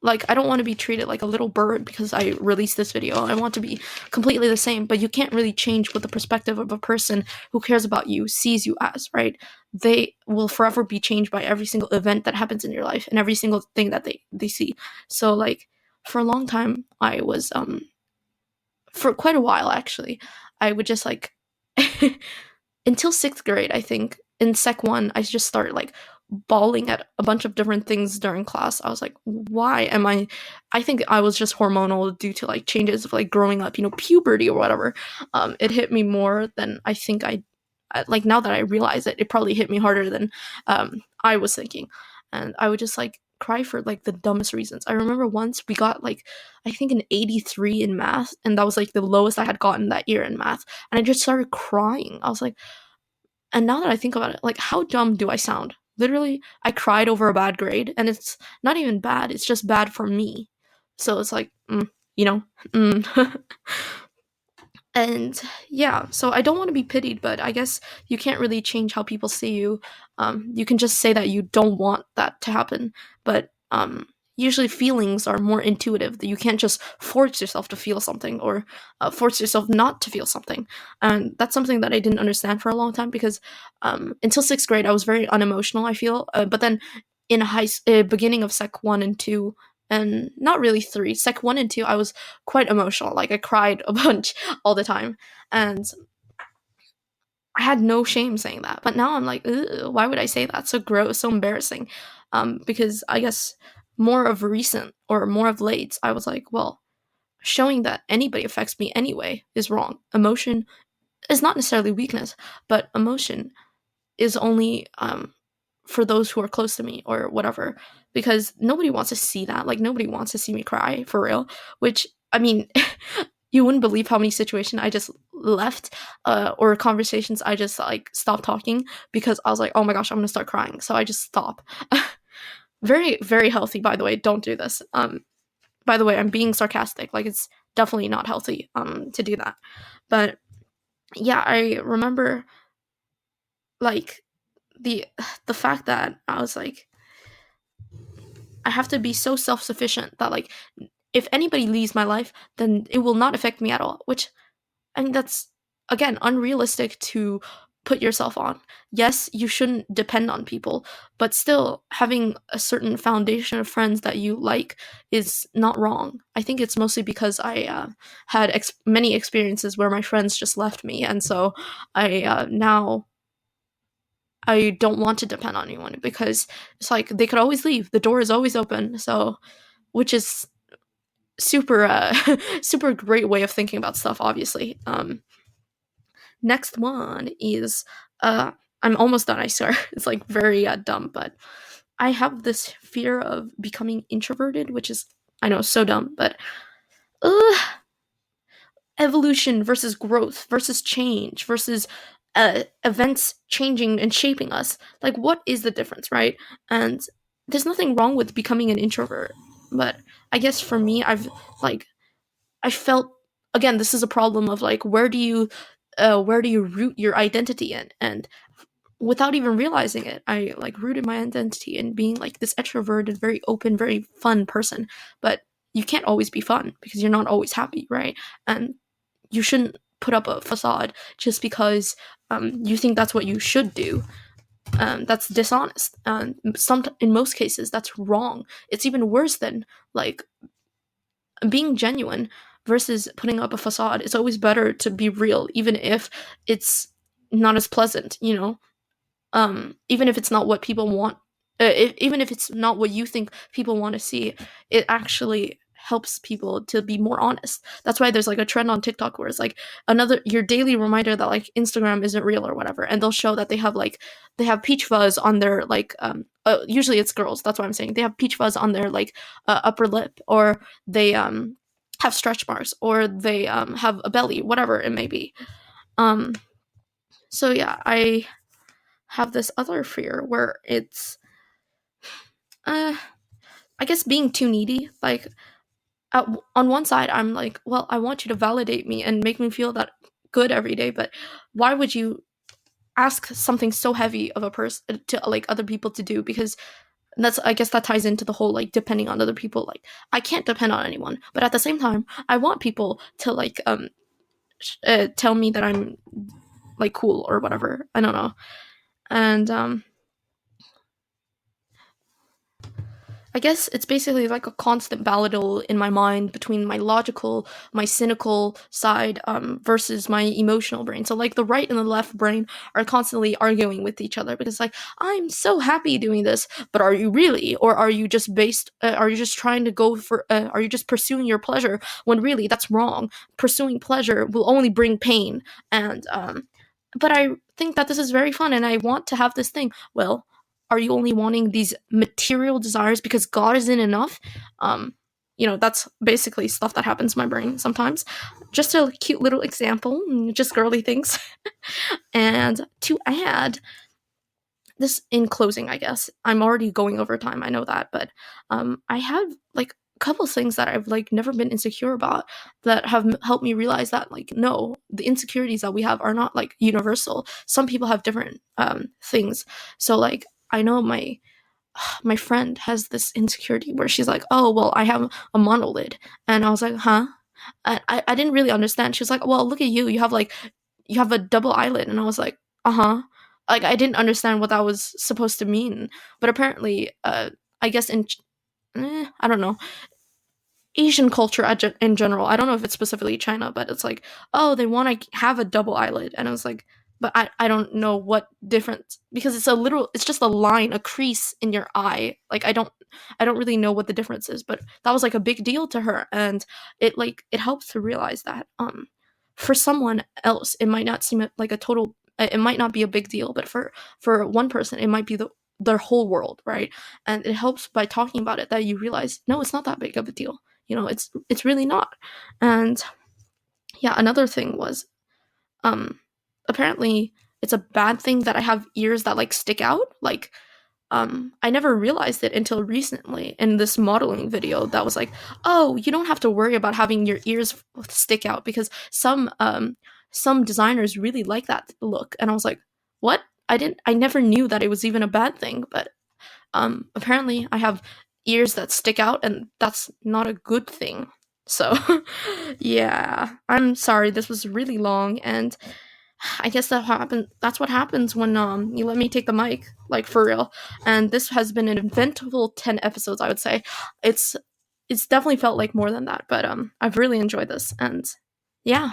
Like, I don't want to be treated like a little bird because I released this video. I want to be completely the same, but you can't really change what the perspective of a person who cares about you sees you as, right? They will forever be changed by every single event that happens in your life and every single thing that they see. So, like, for a long time, I was, for quite a while actually, I would just like, until sixth grade, I think, in Sec 1, I just started like bawling at a bunch of different things during class. I was like, why am I think I was just hormonal due to like changes of like growing up, you know, puberty or whatever. It hit me more than I think like now that I realize it, it probably hit me harder than I was thinking. And I would just like cry for like the dumbest reasons. I remember once we got like I think an 83 in math, and that was like the lowest I had gotten that year in math. And I just started crying. I was like, and now that I think about it, like, how dumb do I sound? Literally, I cried over a bad grade, and it's not even bad, it's just bad for me. So it's like, you know, mm. And yeah, so I don't want to be pitied, but I guess you can't really change how people see you. You can just say that you don't want that to happen, but usually feelings are more intuitive. That you can't just force yourself to feel something or force yourself not to feel something. And that's something that I didn't understand for a long time because until sixth grade I was very unemotional. I feel, but then in beginning of Sec 1 and 2, and not really 3, Sec 1 and 2, I was quite emotional. Like I cried a bunch all the time, and I had no shame saying that. But now I'm like, why would I say that? So gross, so embarrassing. Because I guess more of recent or more of late, I was like, well, showing that anybody affects me anyway is wrong. Emotion is not necessarily weakness, but emotion is only for those who are close to me or whatever, because nobody wants to see that. Like, nobody wants to see me cry for real, which, I mean, you wouldn't believe how many situations I just left, or conversations I just like stopped talking because I was like, oh my gosh, I'm gonna start crying. So I just stop. Very, very healthy, by the way. Don't do this. By the way, I'm being sarcastic. Like, it's definitely not healthy to do that. But yeah, I remember like the the fact that I was like, I have to be so self-sufficient that like if anybody leaves my life, then it will not affect me at all, which, I mean, that's again unrealistic to put yourself on. Yes, you shouldn't depend on people, but still having a certain foundation of friends that you like is not wrong. I think it's mostly because I had many experiences where my friends just left me, and so I now I don't want to depend on anyone because it's like they could always leave. The door is always open. So, which is super super great way of thinking about stuff, obviously. Next one is I'm almost done, I swear. It's like very dumb, but I have this fear of becoming introverted, which is, I know, so dumb, but uh, evolution versus growth versus change versus events changing and shaping us. Like, what is the difference, right? And there's nothing wrong with becoming an introvert, but I guess for me, like I felt, again, this is a problem of like where do you root your identity in, and without even realizing it, I like rooted my identity in being like this extroverted, very open, very fun person. But you can't always be fun because you're not always happy, right? And you shouldn't put up a facade just because you think that's what you should do. That's dishonest. In most cases, that's wrong. It's even worse than like being genuine versus putting up a facade. It's always better to be real, even if it's not as pleasant, you know? Even if it's not what people want, even if it's not what you think people want to see, it actually helps people to be more honest. That's why there's like a trend on TikTok where it's like another your daily reminder that like Instagram isn't real or whatever, and they'll show that they have peach fuzz on their like usually it's girls. That's what I'm saying. They have peach fuzz on their like upper lip, or they have stretch marks, or they have a belly, whatever it may be. Um, so yeah, I have this other fear where it's uh I guess being too needy. Like on one side I'm like, well, I want you to validate me and make me feel that good every day, but why would you ask something so heavy of a person to like other people to do? Because that's, I guess that ties into the whole like depending on other people. Like, I can't depend on anyone, but at the same time I want people to like tell me that I'm like cool or whatever. I don't know. And I guess it's basically like a constant battle in my mind between my logical, my cynical side versus my emotional brain. So like the right and the left brain are constantly arguing with each other because like, I'm so happy doing this, but are you really? Or are you just are you just trying to go for? Are you just pursuing your pleasure when really that's wrong? Pursuing pleasure will only bring pain, and but I think that this is very fun, and I want to have this thing. Well, are you only wanting these material desires because God isn't enough? That's basically stuff that happens in my brain sometimes. Just a cute little example, just girly things. And to add, this in closing, I guess, I'm already going over time, I know that, but I have like a couple things that I've like never been insecure about that have helped me realize that like, no, the insecurities that we have are not like universal. Some people have different things. So like, I know my friend has this insecurity where she's like, oh, well, I have a monolid. And I was like, huh? I didn't really understand. She was like, well, look at you. You have a double eyelid. And I was like, uh-huh. Like, I didn't understand what that was supposed to mean. But apparently, I guess I don't know, Asian culture in general. I don't know if it's specifically China, but it's like, oh, they want to have a double eyelid. And I was like, but I don't know what difference, because it's just a line, a crease in your eye. Like, I don't really know what the difference is, but that was like a big deal to her. And it helps to realize that for someone else, it might not seem like a total it might not be a big deal, but for one person it might be their whole world, right? And it helps by talking about it that you realize, no, it's not that big of a deal. It's really not. And yeah, another thing was, um apparently it's a bad thing that I have ears that like stick out. Like, I never realized it until recently in this modeling video that was like, oh, you don't have to worry about having your ears stick out because some designers really like that look. And I was like, what? I never knew that it was even a bad thing, but apparently I have ears that stick out and that's not a good thing. So yeah, I'm sorry this was really long, and I guess that's what happens when you let me take the mic, like for real. And this has been an eventful 10 episodes, I would say. It's it's definitely felt like more than that, but I've really enjoyed this, and yeah.